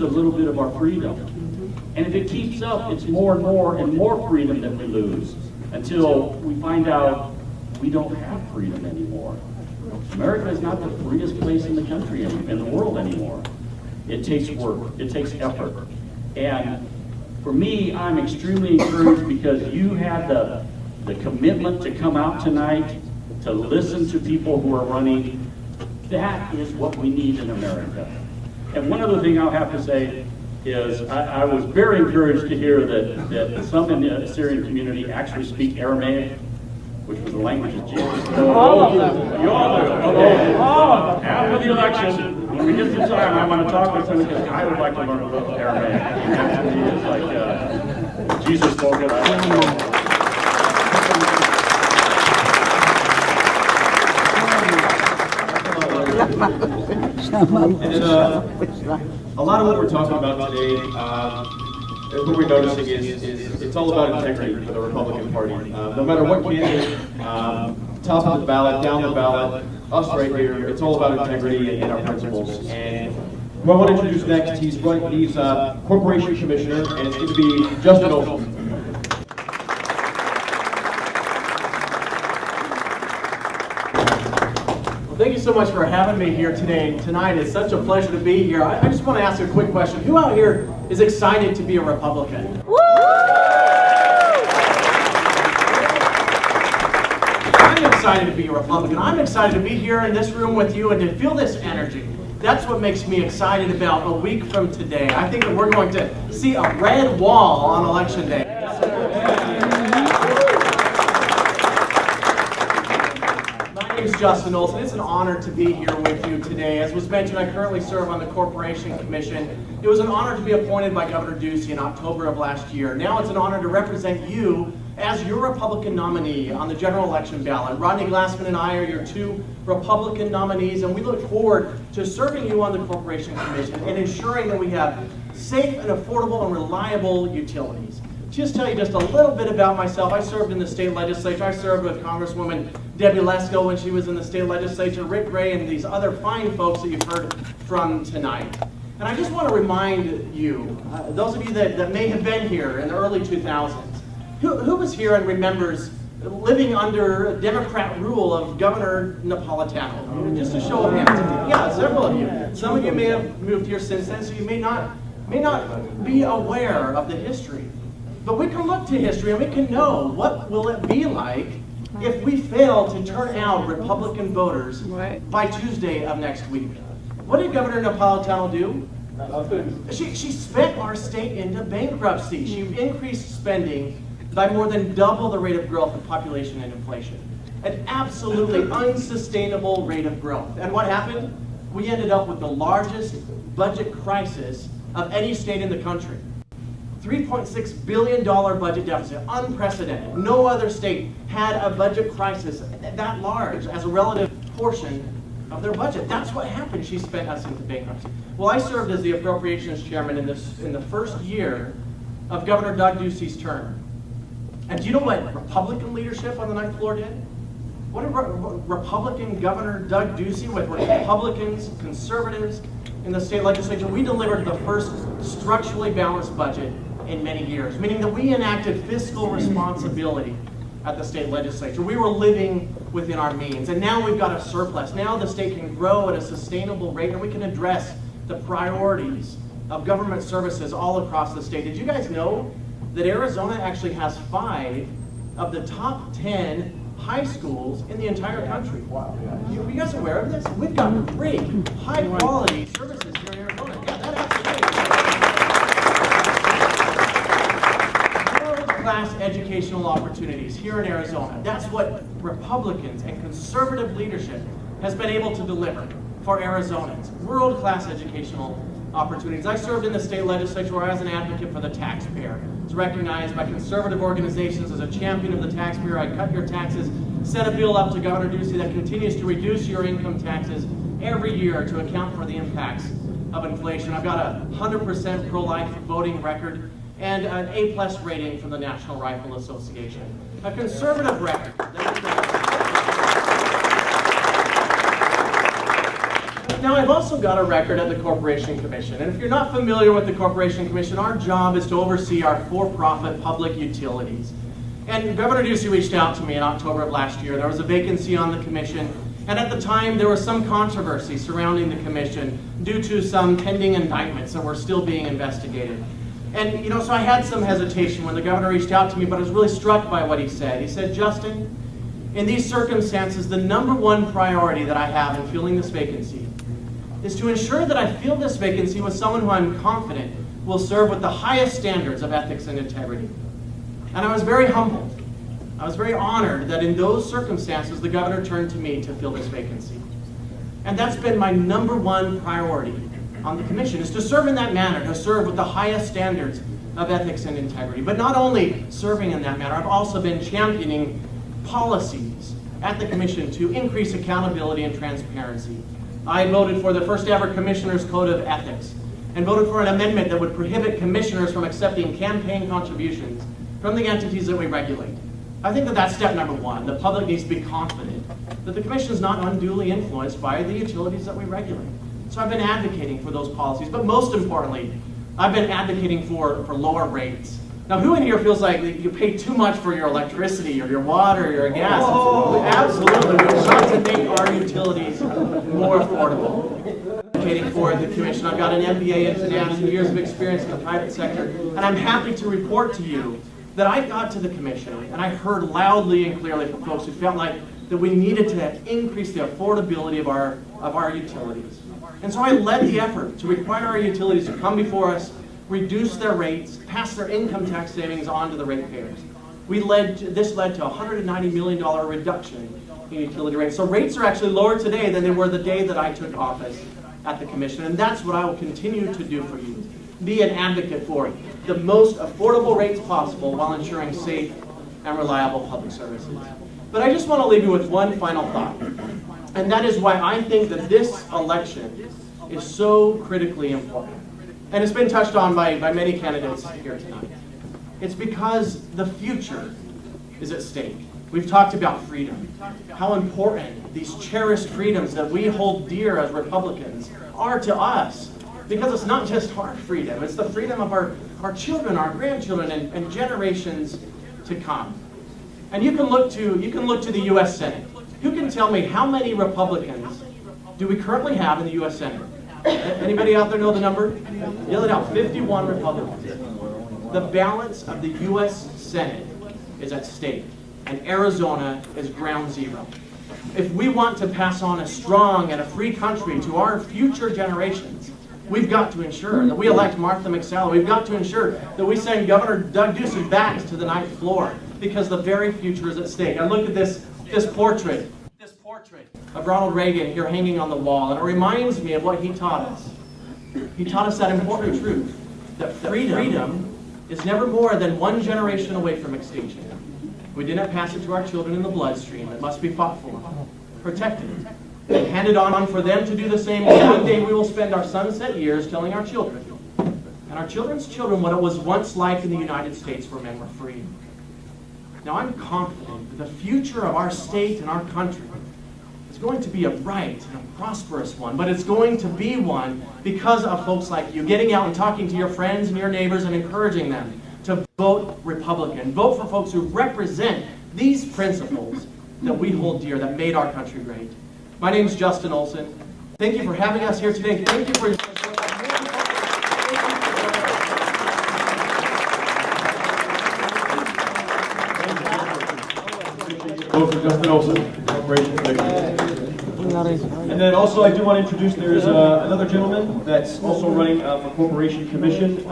a little bit of our freedom. And if it keeps up, it's more and more freedom that we lose until we find out we don't have freedom anymore. America is not the freest place in the country, in the world anymore. It takes work, it takes effort. And for me, I'm extremely encouraged because you had the commitment to come out tonight, to listen to people who are running. That is what we need in America. And one other thing I'll have to say, is I was very encouraged to hear that some in the Assyrian community actually speak Aramaic, which was the language of Jesus. All of them. You all do. Okay. After the election, when we get some time, I want to talk with him because I would like to learn a little Aramaic. And to me, it's like Jesus spoke it. I like to know. And a lot of what we're talking about today, what we're noticing is it's all about integrity for the Republican Party. No matter what candidate, top of the ballot, down the ballot, us right here, it's all about integrity and our principles. And who I want to introduce next, he's Corporation Commissioner, and it's going to be Justin Oshel. Thank you so much for having me here tonight. It's such a pleasure to be here. I just want to ask a quick question. Who out here is excited to be a Republican? Woo! I'm excited to be a Republican. I'm excited to be here in this room with you and to feel this energy. That's what makes me excited about a week from today. I think that we're going to see a red wall on Election Day. Justin Olson. It's an honor to be here with you today. As was mentioned, I currently serve on the Corporation Commission. It was an honor to be appointed by Governor Ducey in October of last year. Now it's an honor to represent you as your Republican nominee on the general election ballot. Rodney Glassman and I are your two Republican nominees, and we look forward to serving you on the Corporation Commission and ensuring that we have safe and affordable and reliable utilities. Just tell you just a little bit about myself. I served in the state legislature. I served with Congresswoman Debbie Lesko when she was in the state legislature, Rick Gray, and these other fine folks that you've heard from tonight. And I just want to remind you, those of you that may have been here in the early 2000s, who was here and remembers living under Democrat rule of Governor Napolitano? Just a show of hands. Yeah, several of you. Some of you may have moved here since then, so you may not be aware of the history. But we can look to history and we can know what will it be like if we fail to turn out Republican voters by Tuesday of next week. What did Governor Napolitano do? She spent our state into bankruptcy. She increased spending by more than double the rate of growth of population and inflation. An absolutely unsustainable rate of growth. And what happened? We ended up with the largest budget crisis of any state in the country. $3.6 billion budget deficit, unprecedented. No other state had a budget crisis that large as a relative portion of their budget. That's what happened. She spent us into bankruptcy. Well, I served as the appropriations chairman in the first year of Governor Doug Ducey's term. And do you know what Republican leadership on the ninth floor did? What did Republican Governor Doug Ducey with Republicans, conservatives in the state legislature? We delivered the first structurally balanced budget in many years, meaning that we enacted fiscal responsibility at the state legislature. We were living within our means, and now we've got a surplus. Now the state can grow at a sustainable rate, and we can address the priorities of government services all across the state. Did you guys know that Arizona actually has 5 of the top 10 high schools in the entire country? Wow. You guys aware of this? We've got great, high-quality services here in Arizona. Yeah, that world-class educational opportunities here in Arizona. That's what Republicans and conservative leadership has been able to deliver for Arizonans. World-class educational opportunities. I served in the state legislature where I was an advocate for the taxpayer. I was recognized by conservative organizations as a champion of the taxpayer. I cut your taxes, sent a bill up to Governor Ducey that continues to reduce your income taxes every year to account for the impacts of inflation. I've got a 100% pro-life voting record and an A+ rating from the National Rifle Association. A conservative record. Now, I've also got a record at the Corporation Commission. And if you're not familiar with the Corporation Commission, our job is to oversee our for-profit public utilities. And Governor Ducey reached out to me in October of last year. There was a vacancy on the commission. And at the time, there was some controversy surrounding the commission due to some pending indictments that were still being investigated. And, so I had some hesitation when the governor reached out to me, but I was really struck by what he said. He said, Justin, in these circumstances, the #1 priority that I have in filling this vacancy is to ensure that I fill this vacancy with someone who I'm confident will serve with the highest standards of ethics and integrity. And I was very humbled. I was very honored that in those circumstances, the governor turned to me to fill this vacancy. And that's been my number one priority on the commission, is to serve in that manner, to serve with the highest standards of ethics and integrity. But not only serving in that manner, I've also been championing policies at the commission to increase accountability and transparency. I voted for the first ever Commissioner's Code of Ethics and voted for an amendment that would prohibit commissioners from accepting campaign contributions from the entities that we regulate. I think that that's step number one. The public needs to be confident that the commission is not unduly influenced by the utilities that we regulate. So I've been advocating for those policies, but most importantly, I've been advocating for lower rates. Now, who in here feels like you pay too much for your electricity or your water or your gas? Absolutely. We've got to make our utilities more affordable. Advocating for the commission. I've got an MBA in finance and years of experience in the private sector, and I'm happy to report to you that I got to the commission and I heard loudly and clearly from folks who felt like that we needed to increase the affordability of our utilities. And so I led the effort to require our utilities to come before us, reduce their rates, pass their income tax savings on to the ratepayers. This led to a $190 million reduction in utility rates. So rates are actually lower today than they were the day that I took office at the commission, and that's what I will continue to do for you. Be an advocate for the most affordable rates possible while ensuring safe and reliable public services. But I just want to leave you with one final thought, and that is why I think that this election is so critically important. And it's been touched on by many candidates here tonight. It's because the future is at stake. We've talked about freedom, how important these cherished freedoms that we hold dear as Republicans are to us. Because it's not just our freedom, it's the freedom of our children, our grandchildren, and generations to come. And you can look to the U.S. Senate. Who can tell me how many Republicans do we currently have in the U.S. Senate? Anybody out there know the number? Yell it out, 51 Republicans. The balance of the U.S. Senate is at stake, and Arizona is ground zero. If we want to pass on a strong and a free country to our future generations, we've got to ensure that we elect Martha McSally. We've got to ensure that we send Governor Doug Ducey back to the ninth floor, because the very future is at stake. I look at this portrait of Ronald Reagan here hanging on the wall, and it reminds me of what he taught us. He taught us that important truth, that freedom is never more than one generation away from extinction. We didn't pass it to our children in the bloodstream. It must be fought for, protected, and handed on for them to do the same. One day we will spend our sunset years telling our children and our children's children what it was once like in the United States where men were free. Now, I'm confident that the future of our state and our country is going to be a bright and a prosperous one, but it's going to be one because of folks like you getting out and talking to your friends and your neighbors and encouraging them to vote Republican. Vote for folks who represent these principles that we hold dear, that made our country great. My name is Justin Olson. Thank you for having us here today. Thank you for your support. Vote for Justin Olson, Corporation Commission. And then also I do want to introduce, there's another gentleman that's also running for Corporation Commission. He's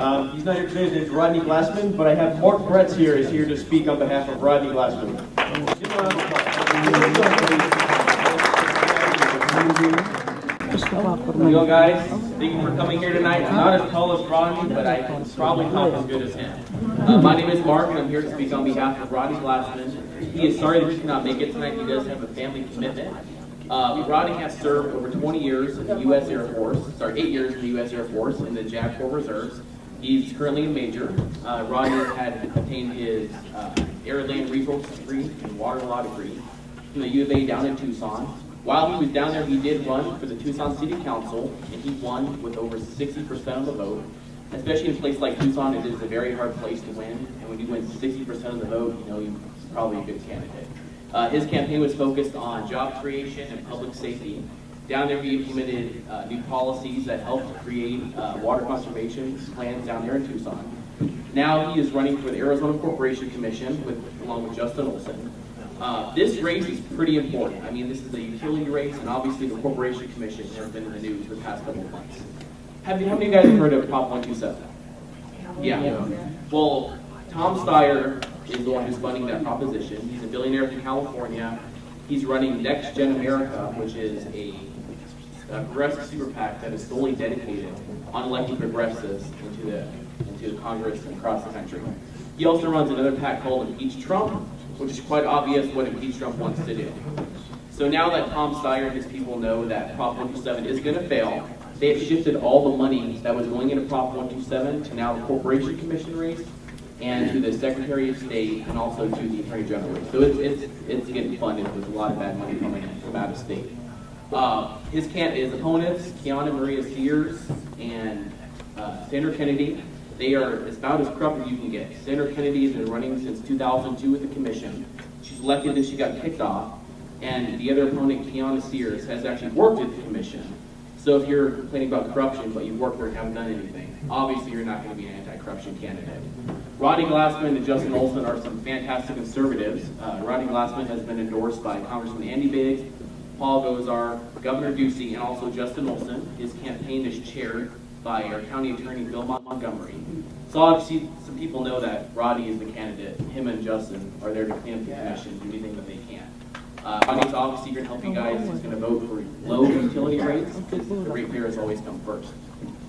not here today, his name is Rodney Glassman, but I have Mark Bretz here, is here to speak on behalf of Rodney Glassman. Yo guys, thank you for coming here tonight. I'm not as tall as Rodney, but I'm probably not as good as him. My name is Mark, and I'm here to speak on behalf of Rodney Glassman. He is sorry that he cannot make it tonight. He does have a family commitment. Rodney has served over 20 years in the U.S. Air Force, 8 years in the U.S. Air Force in the JAG Corps Reserves. He's currently a major. Rodney had obtained his Air and Land Resources degree and Water Law degree from the U of A down in Tucson. While he was down there, he did run for the Tucson City Council, and he won with over 60% of the vote. Especially in a place like Tucson, it is a very hard place to win, and when you win 60% of the vote, you know you're probably a good candidate. His campaign was focused on job creation and public safety. Down there, he implemented new policies that helped create water conservation plans down there in Tucson. Now he is running for the Arizona Corporation Commission along with Justin Olson. This race is pretty important. I mean, this is a utility race, and obviously the Corporation Commission has been in the news for the past couple of months. How many of you guys have heard of Prop 127? Yeah. Well, Tom Steyer is the one who's funding that proposition. He's a billionaire from California. He's running Next Gen America, which is a progressive super PAC that is solely dedicated on electing progressives into Congress and across the country. He also runs another PAC called Impeach Trump, which is quite obvious what Impeach Trump wants to do. So now that Tom Steyer and his people know that Prop 127 is going to fail, they have shifted all the money that was going into Prop 127 to now the Corporation Commission race and to the Secretary of State and also to the Attorney General race. So it's getting funded with a lot of bad money coming in from out of state. His opponents, Kiana Maria Sears and Senator Kennedy, they are about as corrupt as you can get. Senator Kennedy has been running since 2002 with the commission. She's elected and she got kicked off. And the other opponent, Kiana Sears, has actually worked at the commission. So if you're complaining about corruption, but you've worked there and haven't done anything, obviously you're not going to be an anti-corruption candidate. Rodney Glassman and Justin Olson are some fantastic conservatives. Rodney Glassman has been endorsed by Congressman Andy Biggs, Paul Gosar, Governor Ducey, and also Justin Olson. His campaign is chaired by our county attorney, Bill Montgomery. So obviously some people know that Rodney is the candidate. Him and Justin are there to clean up the commission, do anything that they can. Rodney's obviously going to help you guys. He's going to vote for low utility rates because the ratepayers always come first.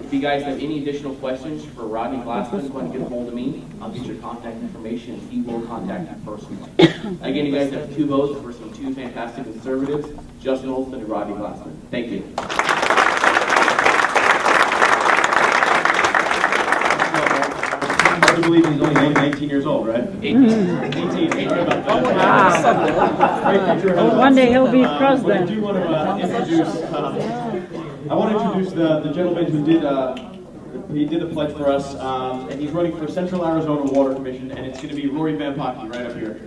If you guys have any additional questions for Rodney Glassman, go ahead and get a hold of me. I'll get your contact information. He will contact you personally. Again, you guys have 2 votes for some 2 fantastic conservatives, Justin Olson and Rodney Glassman. Thank you. I believe he's only 19 years old, right? 18. 18. Sorry about that. Wow. One day he'll be president. I do want to introduce. I want to introduce the gentleman who did the pledge for us, and he's running for Central Arizona Water Commission, and it's going to be Rory Van Pocky right up here.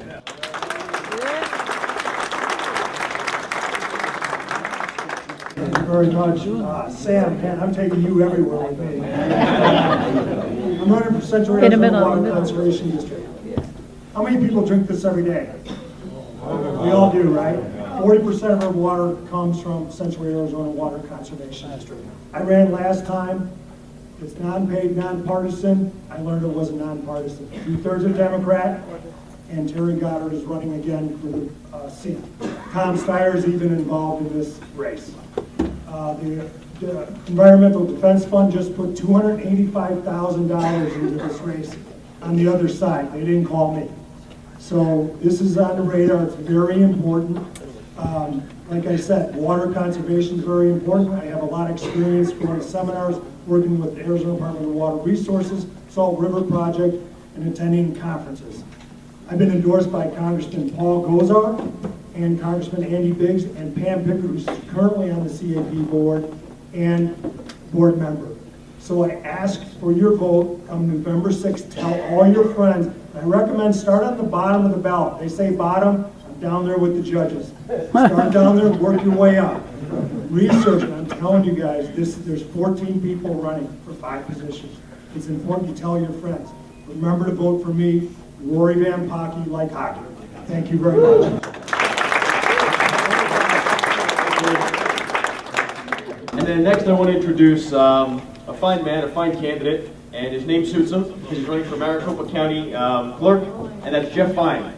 Thank you very much. Sam, man, I'm taking you everywhere with me. I'm running for Central Arizona Water Conservation District. How many people drink this every day? We all do, right? 40% of our water comes from Central Arizona Water Conservation District. I ran last time. It's non-paid, nonpartisan. I learned it wasn't nonpartisan. 2/3 are Democrat, and Terry Goddard is running again for the seat. Tom Steyer is even involved in this race. The Environmental Defense Fund just put $285,000 into this race on the other side. They didn't call me. So this is on the radar. It's very important. Like I said, water conservation is very important. I have a lot of experience going to seminars, working with the Arizona Department of Water Resources, Salt River Project, and attending conferences. I've been endorsed by Congressman Paul Gosar and Congressman Andy Biggs and Pam Pickard, who's currently on the CAP board and board member. So I ask for your vote on November 6th. Tell all your friends. I recommend start at the bottom of the ballot. They say bottom, I'm down there with the judges. Start down there and work your way up. Research, I'm telling you guys, there's 14 people running for 5 positions. It's important you tell your friends. Remember to vote for me, Rory Van Pocky, like hockey. Thank you very much. And then next I want to introduce a fine man, a fine candidate, and his name suits him because he's running for Maricopa County clerk, and that's Jeff Fine.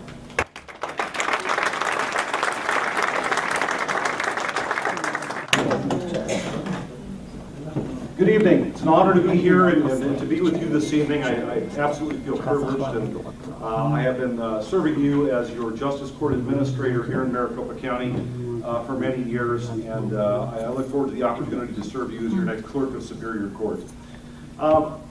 Good evening. It's an honor to be here and to be with you this evening. I absolutely feel privileged, and I have been serving you as your Justice Court Administrator here in Maricopa County for many years, and I look forward to the opportunity to serve you as your next Clerk of Superior Court.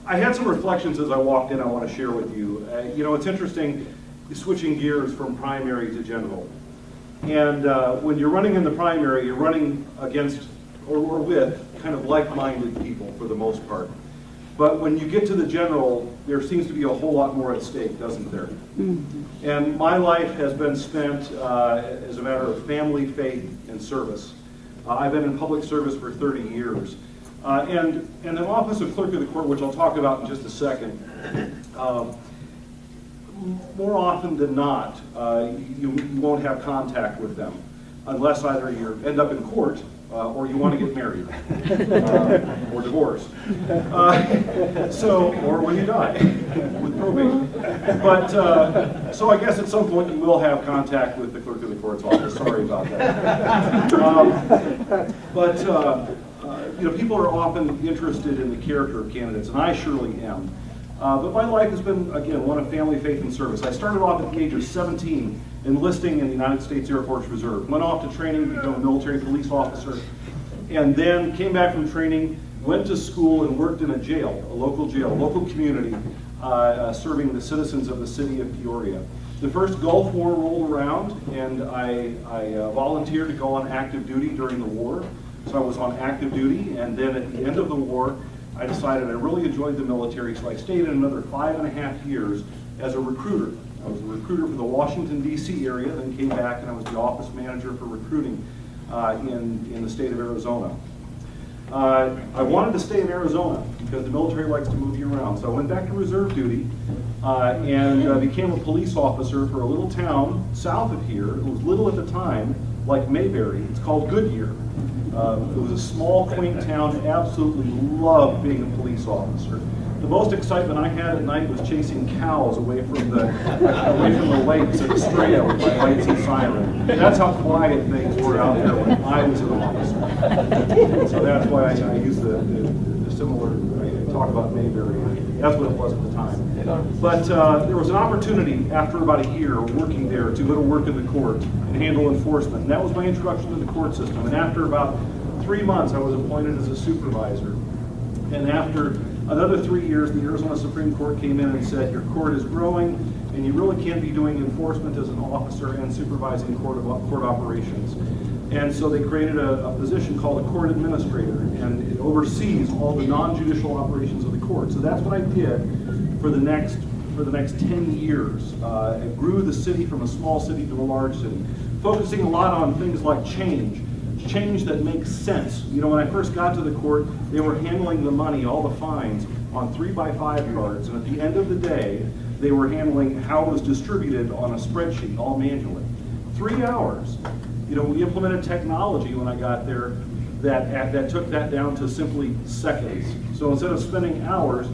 I had some reflections as I walked in I want to share with you. You know, it's interesting switching gears from primary to general. And when you're running in the primary, you're running against or with kind of like-minded people for the most part. But when you get to the general, there seems to be a whole lot more at stake, doesn't there? Mm-hmm. And my life has been spent as a matter of family, faith, and service. I've been in public service for 30 years. And the office of clerk of the court, which I'll talk about in just a second, more often than not, you won't have contact with them unless either you end up in court or you want to get married, or divorced. Or when you die with probate. But, so I guess at some point you will have contact with the clerk of the court's office. Sorry about that. People are often interested in the character of candidates, and I surely am. But my life has been, again, one of family, faith, and service. I started off at the age of 17 enlisting in the United States Air Force Reserve. Went off to training to become a military police officer, and then came back from training, went to school, and worked in a jail, a local community, serving the citizens of the city of Peoria. The first Gulf War rolled around, and I volunteered to go on active duty during the war. So I was on active duty, and then at the end of the war, I decided I really enjoyed the military, so I stayed in another 5.5 years as a recruiter. I was a recruiter for the Washington, D.C. area, then came back and I was the office manager for recruiting in the state of Arizona. I wanted to stay in Arizona because the military likes to move you around, so I went back to reserve duty and became a police officer for a little town south of here. It was little at the time, like Mayberry. It's called Goodyear. It was a small, quaint town. Absolutely loved being a police officer. The most excitement I had at night was chasing cows away from the lakes at Estrella with my lights and siren. That's how quiet things were out there when I was an officer. So that's why I use the similar, I talk about Mayberry. That's what it was at the time. But there was an opportunity after about a year working there to go to work in the court and handle enforcement. And that was my introduction to the court system. And after about 3 months, I was appointed as a supervisor. And after another 3 years, the Arizona Supreme Court came in and said, your court is growing, and you really can't be doing enforcement as an officer and supervising court operations. And so they created a position called a court administrator, and it oversees all the non-judicial operations of the court. So that's what I did for the next 10 years. I grew the city from a small city to a large city, focusing a lot on things like change that makes sense. You know, when I first got to the court, they were handling the money, all the fines, on 3x5 cards, and at the end of the day, they were handling how it was distributed on a spreadsheet, all manually. 3 hours. You know, we implemented technology when I got there that took that down to simply seconds. So instead of spending hours,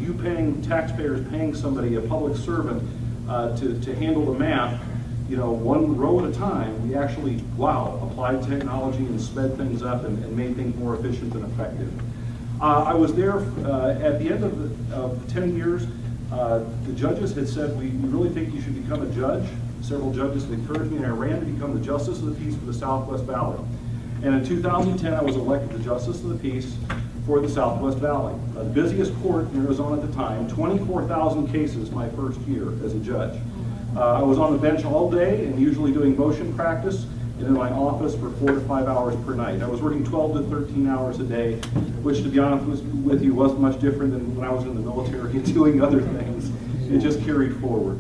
taxpayers paying somebody, a public servant, to handle the math, you know, one row at a time, we actually, applied technology and sped things up and made things more efficient and effective. I was there at the end of the 10 years. The judges had said, we really think you should become a judge. Several judges had encouraged me, and I ran to become the Justice of the Peace for the Southwest Valley. And in 2010, I was elected the Justice of the Peace for the Southwest Valley. The busiest court in Arizona at the time, 24,000 cases my first year as a judge. I was on the bench all day and usually doing motion practice and in my office for 4 to 5 hours per night. I was working 12 to 13 hours a day, which to be honest with you wasn't much different than when I was in the military and doing other things. It just carried forward.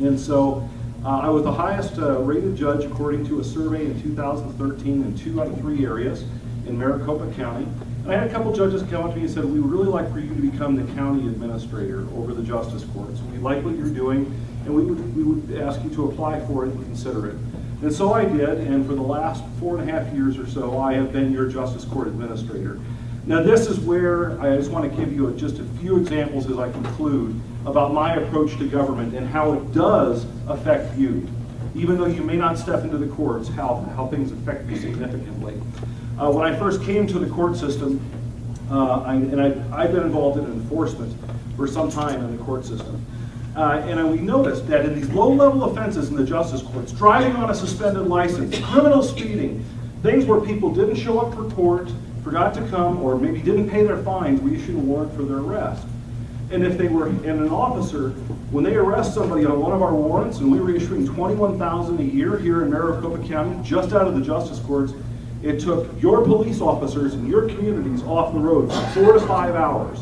And so I was the highest rated judge according to a survey in 2013 in 2 out of 3 areas in Maricopa County. And I had a couple judges come up to me and said, we would really like for you to become the county administrator over the justice courts. We like what you're doing, and we would ask you to apply for it and consider it. And so I did, and for the last 4.5 years or so, I have been your justice court administrator. Now this is where I just want to give you just a few examples as I conclude about my approach to government and how it does affect you. Even though you may not step into the courts, how things affect you significantly. When I first came to the court system, I've been involved in enforcement for some time in the court system. And we noticed that in these low-level offenses in the justice courts, driving on a suspended license, criminal speeding, things where people didn't show up for court, forgot to come, or maybe didn't pay their fines, we issued a warrant for their arrest. And if they were in an officer, when they arrest somebody on one of our warrants, and we were issuing $21,000 a year here in Maricopa County, just out of the justice courts, it took your police officers in your communities off the road for 4 to 5 hours.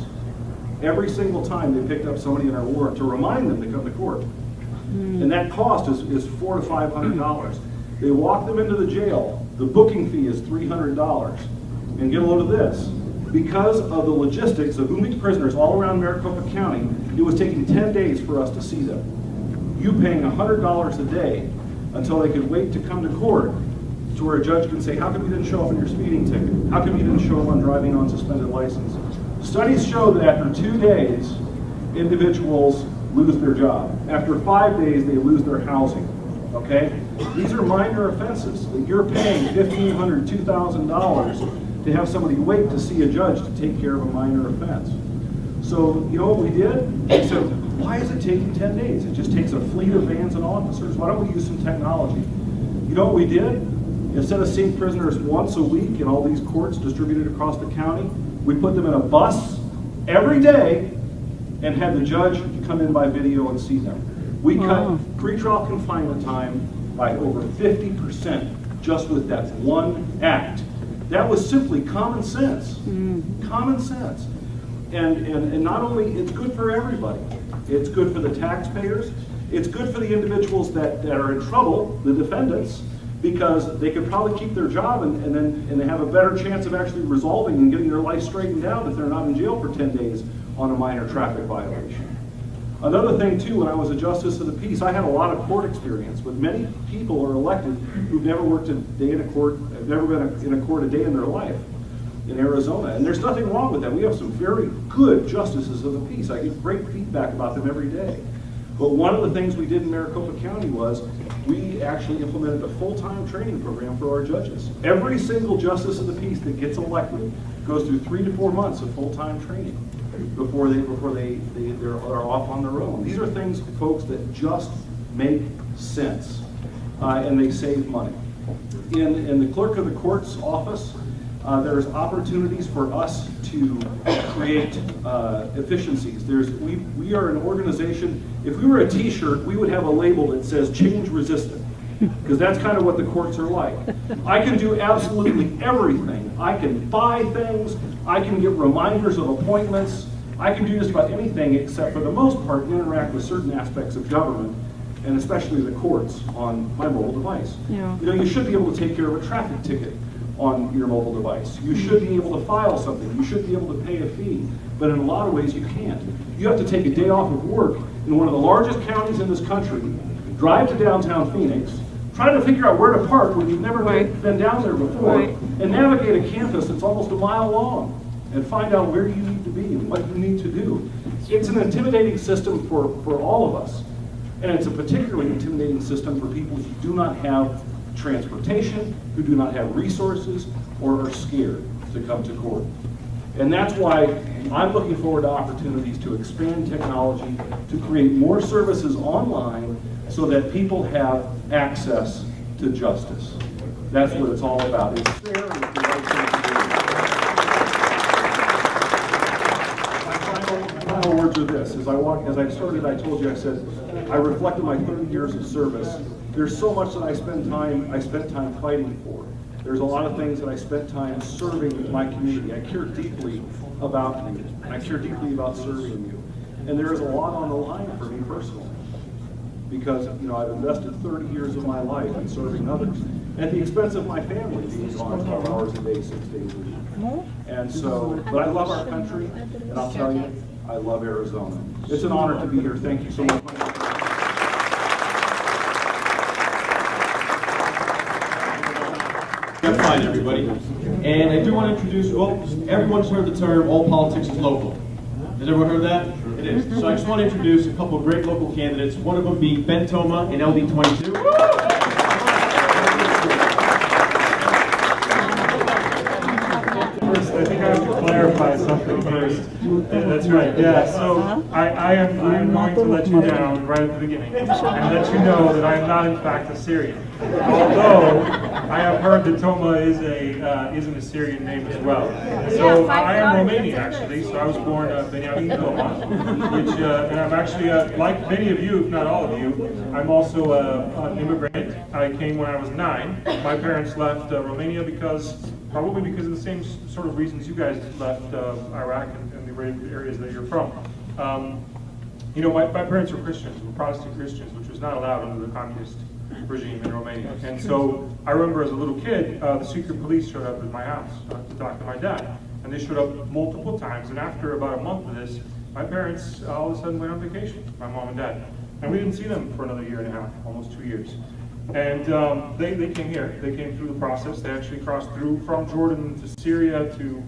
Every single time they picked up somebody in our warrant to remind them to come to court. And that cost is $400 to $500. They walk them into the jail. The booking fee is $300. And get a load of this. Because of the logistics of moving prisoners all around Maricopa County, it was taking 10 days for us to see them. You paying $100 a day until they could wait to come to court to where a judge can say, how come you didn't show up on your speeding ticket? How come you didn't show up on driving on suspended license? Studies show that after 2 days, individuals lose their job. After 5 days, they lose their housing, okay? These are minor offenses. You're paying $1,500, $2,000 to have somebody wait to see a judge to take care of a minor offense. So, you know what we did? We said, why is it taking 10 days? It just takes a fleet of vans and officers. Why don't we use some technology? You know what we did? Instead of seeing prisoners once a week in all these courts distributed across the county, we put them in a bus every day and had the judge come in by video and see them. We cut pretrial confinement time by over 50% just with that one act. That was simply common sense. Common sense. And not only, it's good for everybody. It's good for the taxpayers. It's good for the individuals that are in trouble, the defendants, because they could probably keep their job and they have a better chance of actually resolving and getting their life straightened out if they're not in jail for 10 days on a minor traffic violation. Another thing too, when I was a justice of the peace, I had a lot of court experience, but many people are elected who've never worked a day in a court, have never been in a court a day in their life in Arizona. And there's nothing wrong with that. We have some very good justices of the peace. I get great feedback about them every day. But one of the things we did in Maricopa County was we actually implemented a full-time training program for our judges. Every single justice of the peace that gets elected goes through 3 to 4 months of full-time training before they're off on their own. These are things, folks, that just make sense and they save money. In the clerk of the court's office, there's opportunities for us to create efficiencies. We are an organization. If we were a t-shirt, we would have a label that says change resistant, because that's kind of what the courts are like. I can do absolutely everything. I can buy things. I can get reminders of appointments. I can do just about anything except, for the most part, interact with certain aspects of government, and especially the courts, on my mobile device. Yeah. You know, you should be able to take care of a traffic ticket on your mobile device. You should be able to file something. You should be able to pay a fee. But in a lot of ways, you can't. You have to take a day off of work in one of the largest counties in this country, drive to downtown Phoenix, try to figure out where to park when you've never been down there before, and navigate a campus that's almost a mile long, and find out where you need to be and what you need to do. It's an intimidating system for all of us. And it's a particularly intimidating system for people who do not have transportation, who do not have resources, or are scared to come to court. And that's why I'm looking forward to opportunities to expand technology, to create more services online so that people have access to justice. That's what it's all about. It's fair and it's the right thing to do. My final words are this. As I started, I told you, I said, I reflected my 30 years of service. There's so much that I spent time fighting for. There's a lot of things that I spent time serving my community. I care deeply about you. I care deeply about serving you. And there is a lot on the line for me personally. Because, you know, I've invested 30 years of my life in serving others at the expense of my family being gone 12 hours a day, 6 days a week. And so, but I love our country, and I'll tell you, I love Arizona. It's an honor to be here. Thank you so much. I'm fine, everybody. And I do want to introduce, well, everyone's heard the term, all politics is local. Has everyone heard that? It is. So I just want to introduce a couple of great local candidates, one of them being Ben Toma in LD 22. I think I have to clarify something first. That's right, yeah. So I'm going to let you down right at the beginning and let you know that I am not in fact Assyrian. Although I have heard that Toma is an Assyrian name as well. So I am Romanian actually. So I was born Benjamin Toma, which and I'm actually like many of you, if not all of you, I'm also an immigrant. I came when I was 9. My parents left Romania probably because of the same sort of reasons you guys left Iraq and the areas that you're from. You know, my parents were Christians, were Protestant Christians, which was not allowed under the communist regime in Romania. And so I remember as a little kid, the secret police showed up at my house to talk to my dad. And they showed up multiple times. And after about a month of this, my parents all of a sudden went on vacation, my mom and dad. And we didn't see them for another year and a half, almost 2 years. And they came here. They came through the process. They actually crossed through from Jordan to Syria to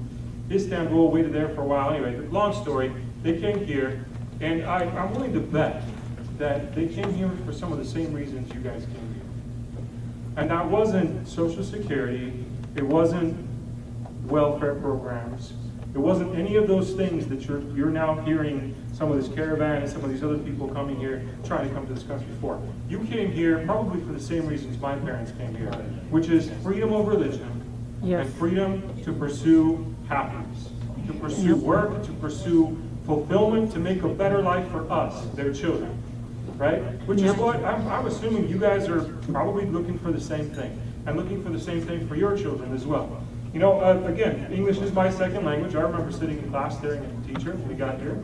Istanbul, waited there for a while. Anyway, long story. They came here, and I'm willing to bet that they came here for some of the same reasons you guys came here. And that wasn't Social Security. It wasn't welfare programs. It wasn't any of those things that you're now hearing some of this caravan and some of these other people coming here trying to come to this country for. You came here probably for the same reasons my parents came here, which is freedom of religion and freedom to pursue happiness, to pursue work, to pursue fulfillment, to make a better life for us, their children, right? Which is what I'm assuming you guys are probably looking for the same thing, and looking for the same thing for your children as well. You know, again, English is my second language. I remember sitting in class staring at the teacher when we got here.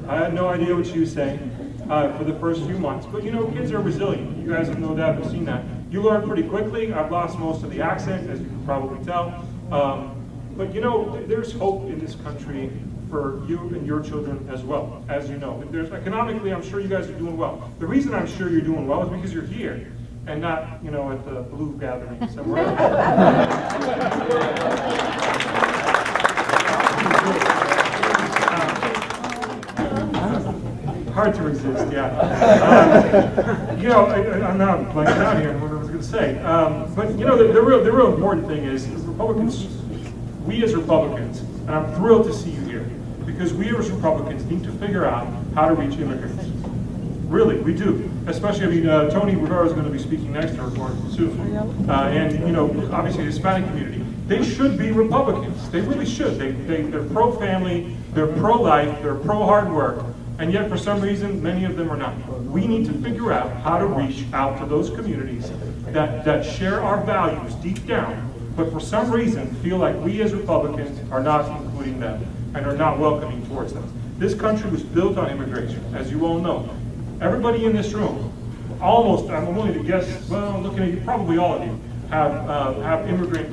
I had no idea what she was saying for the first few months. But you know, kids are resilient. You guys have no doubt have seen that. You learn pretty quickly. I've lost most of the accent, as you can probably tell. But you know, there's hope in this country for you and your children as well, as you know. There's economically, I'm sure you guys are doing well. The reason I'm sure you're doing well is because you're here and not, you know, at the Blue gathering somewhere else. Hard to resist, yeah. You know, I'm now blanking out here on what I was going to say. But you know, the real important thing is Republicans. We as Republicans, and I'm thrilled to see you here, because we as Republicans need to figure out how to reach immigrants. Really, we do. Especially, I mean, Tony Rivera is going to be speaking next to our soon. And, you know, obviously the Hispanic community, they should be Republicans. They really should. They're pro-family, they're pro-life, they're pro-hard work, and yet for some reason, many of them are not. We need to figure out how to reach out to those communities that share our values deep down, but for some reason feel like we as Republicans are not including them and are not welcoming towards them. This country was built on immigration, as you all know. Everybody in this room, almost, I'm willing to guess, well, looking at you, probably all of you, have immigrant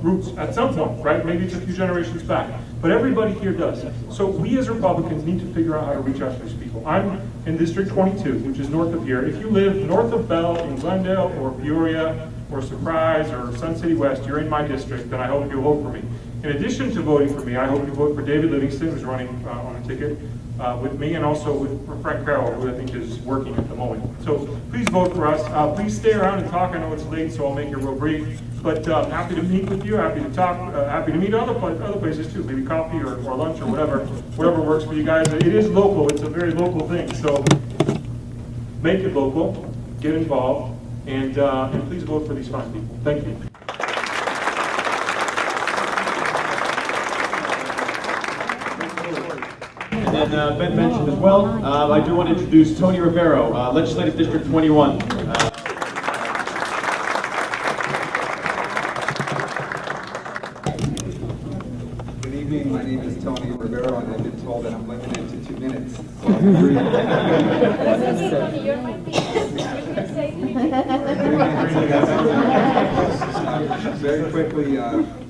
roots at some point, right? Maybe it's a few generations back. But everybody here does. So we as Republicans need to figure out how to reach out to these people. I'm in District 22, which is north of here. If you live north of Bell in Glendale or Peoria or Surprise or Sun City West, you're in my district, and I hope you'll vote for me. In addition to voting for me, I hope you vote for David Livingston, who's running on a ticket with me, and also with Frank Carroll, who I think is working at the moment. So please vote for us. Please stay around and talk. I know it's late, so I'll make it real brief. But happy to meet with you, happy to talk, happy to meet other places too, maybe coffee or lunch or whatever works for you guys. It is local, it's a very local thing, so make it local, get involved, and please vote for these fine people. Thank you. And then Ben mentioned as well, I do want to introduce Tony Rivero, Legislative District 21. Good evening, my name is Tony Rivero, and I've been told that I'm limited to 2 minutes. Very quickly,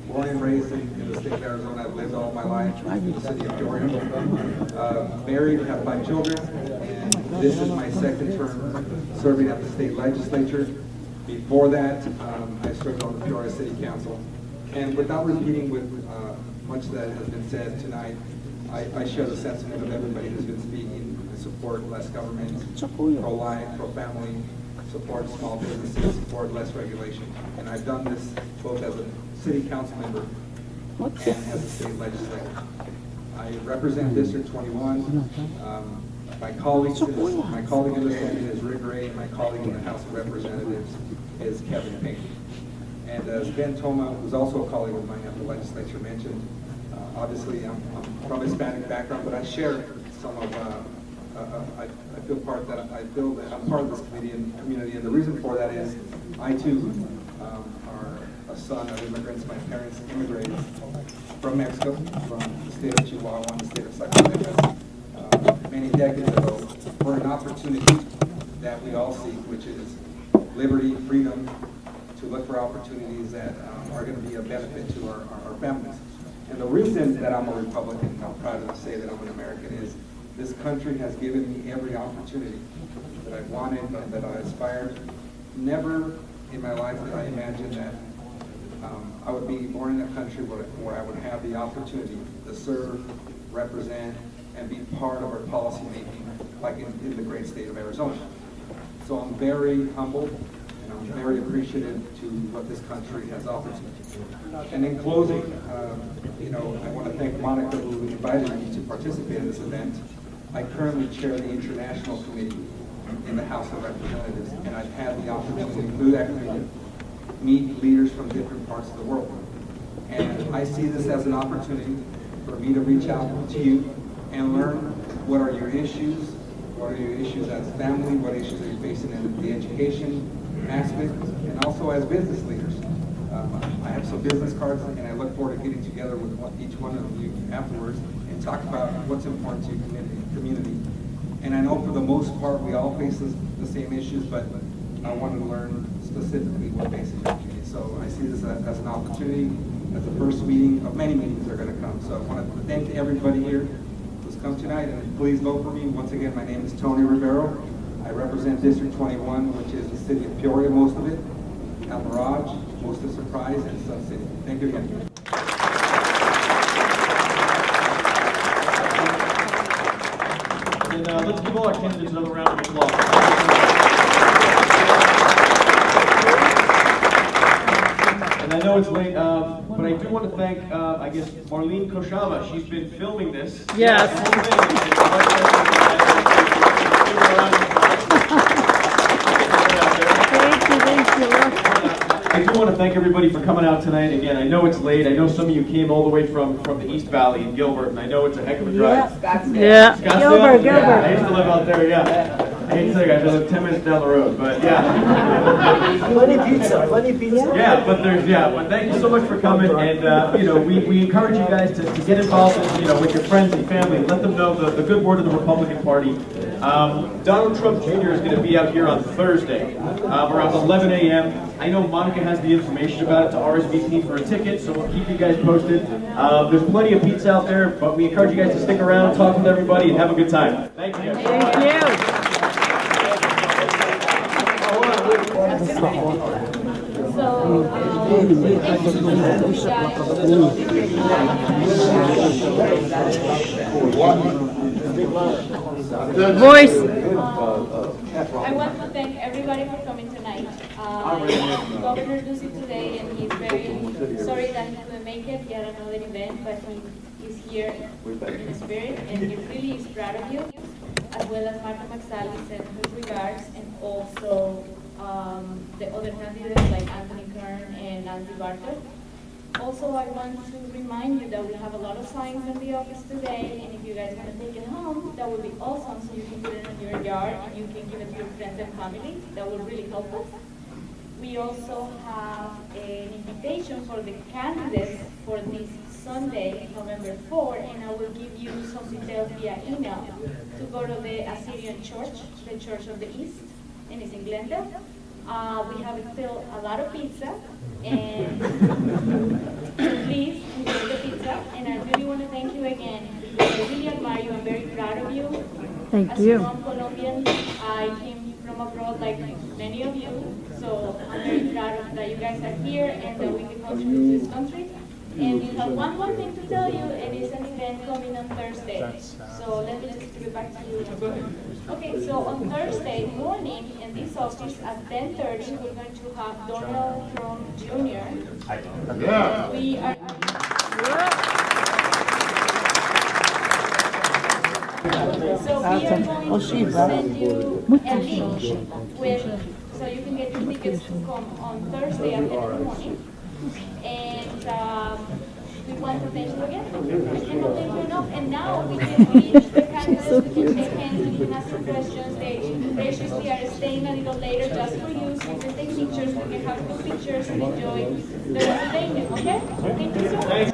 born and raised in the state of Arizona. I've lived all my life in the city of Peoria. Married, have 5 children, and this is my second term serving at the state legislature. Before that, I served on the Peoria City Council. And without repeating with much that has been said tonight, I share the sentiment of everybody who's been speaking. I support less government, pro-life, pro-family, support small businesses, support less regulation. And I've done this both as a city council member and as a state legislator. I represent District 21. My colleague in the Senate is Rick Ray, and my colleague in the House of Representatives is Kevin Payne. And as Ben Toma, who's also a colleague of mine at the legislature, mentioned, obviously I'm from a Hispanic background, but I share some of, I feel that I'm part of this community, and the reason for that is I too are a son of immigrants. My parents immigrated from Mexico, from the state of Chihuahua and the state of Sacramento, many decades ago, for an opportunity that we all seek, which is liberty, freedom, to look for opportunities that are going to be a benefit to our families. And the reason that I'm a Republican, and I'm proud to say that I'm an American, is This country has given me every opportunity that I wanted and that I aspired. Never in my life did I imagine that I would be born in a country where I would have the opportunity to serve, represent, and be part of our policy making, like in the great state of Arizona. So I'm very humbled and I'm very appreciative to what this country has offered to me. And in closing, I want to thank Monica who invited me to participate in this event. I currently chair the International Committee in the House of Representatives, and I've had the opportunity through that committee meet leaders from different parts of the world. And I see this as an opportunity for me to reach out to you and learn what are your issues, what are your issues as family, what issues are you facing in the education aspect, and also as business leaders. I have some business cards, and I look forward to getting together with each one of you afterwards and talk about what's important to your community. And I know for the most part we all face the same issues, but I want to learn specifically what faces your community. So I see this as an opportunity, as the first meeting of many meetings that are going to come. So I want to thank everybody here who's come tonight, and please vote for me. Once again, my name is Tony Rivero. I represent District 21, which is the city of Peoria, most of it, El Mirage, most of Surprise, and Sun City. Thank you again. And let's give all our candidates another round of applause. And I know it's late, but I do want to thank, I guess, Marlene Koshava. She's been filming this. Yes. I do want to thank everybody for coming out tonight. Again, I know it's late. I know some of you came all the way from the East Valley in Gilbert, and I know it's a heck of a drive. Yeah. Scottsdale? Gilbert. Yeah, I used to live out there, yeah. I hate to say, guys, I live 10 minutes down the road, but yeah. Plenty pizza. Yeah, but thank you so much for coming, and we encourage you guys to get involved, with your friends and family. Let them know the good word of the Republican Party. Donald Trump Jr. is going to be out here on Thursday, around 11 a.m. I know Monica has the information about it to RSVP for a ticket, so we'll keep you guys posted. There's plenty of pizza out there, but we encourage you guys to stick around, talk with everybody, and have a good time. Thank you. Voice. I want to thank everybody for coming tonight. Governor Ducey today, and he's very sorry that he couldn't make it. He had another event, but he is here in spirit, and he really is proud of you, as well as Martha McSally sent his regards, and also the other candidates like Anthony Kern and Nancy Barton. Also, I want to remind you that we have a lot of signs in the office today, and if you guys want to take it home, that would be awesome, so you can put it in your yard and you can give it to your friends and family. That would really help us. We also have an invitation for the candidates for this Sunday, November 4, and I will give you some details via email to go to the Assyrian Church, the Church of the East, and it's in Glendale. We have still a lot of pizza, and please enjoy the pizza. And I really want to thank you again. I really admire you. I'm very proud of you. Thank you. As a non-Colombian, I came from abroad like many of you, so I'm very proud of that you guys are here and that we can contribute to this country. And we have one more thing to tell you. It is an event coming on Thursday. So let me just give it back to you. Okay, so on Thursday morning in this office at 10:30, we're going to have Donald Trump Jr. Yeah. We are. So we are going to send you a link so you can get your tickets to come on Thursday at 10 in the morning. And we want to thank you again. I cannot thank you enough. And now we can reach the candidates, we can shake hands, we can ask some questions. They usually are staying a little later just for you, so you can take pictures, we can have good pictures and enjoy the rest of the evening, okay? Thank you so much.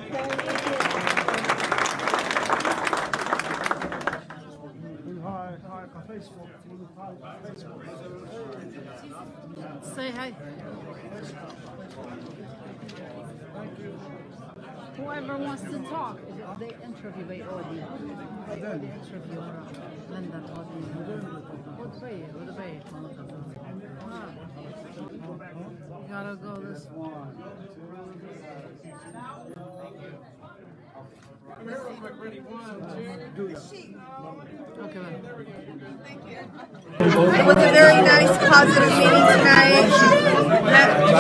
Say hi. Thank you. Whoever wants to talk, they interview me already. They interview Linda gotta go this way. Come here real quick, ready? 1, 2, 3. Okay, man. It was a very nice, positive meeting tonight. Met a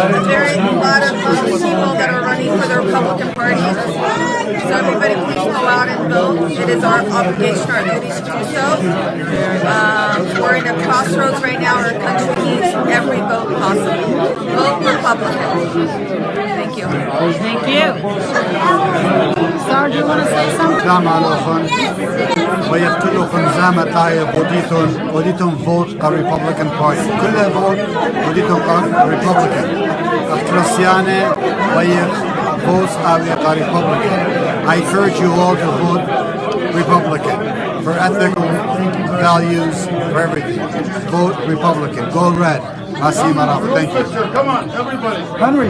lot of people that are running for the Republican Party. So everybody please go out and vote. It is our obligation, our duty to do so. We're in a crossroads right now. Our country needs every vote possible. Vote Republican. Thank you. Thank you. Sarge, you want to say something? ويقتلكم زعما طايب وديتم فوت Republican Party كلها فوت وديتم Republican Christiane ويق votes Republican. I encourage you all to vote Republican for ethical values, for everything. Vote Republican. Go red. Thank you. Come on, everybody. Henry.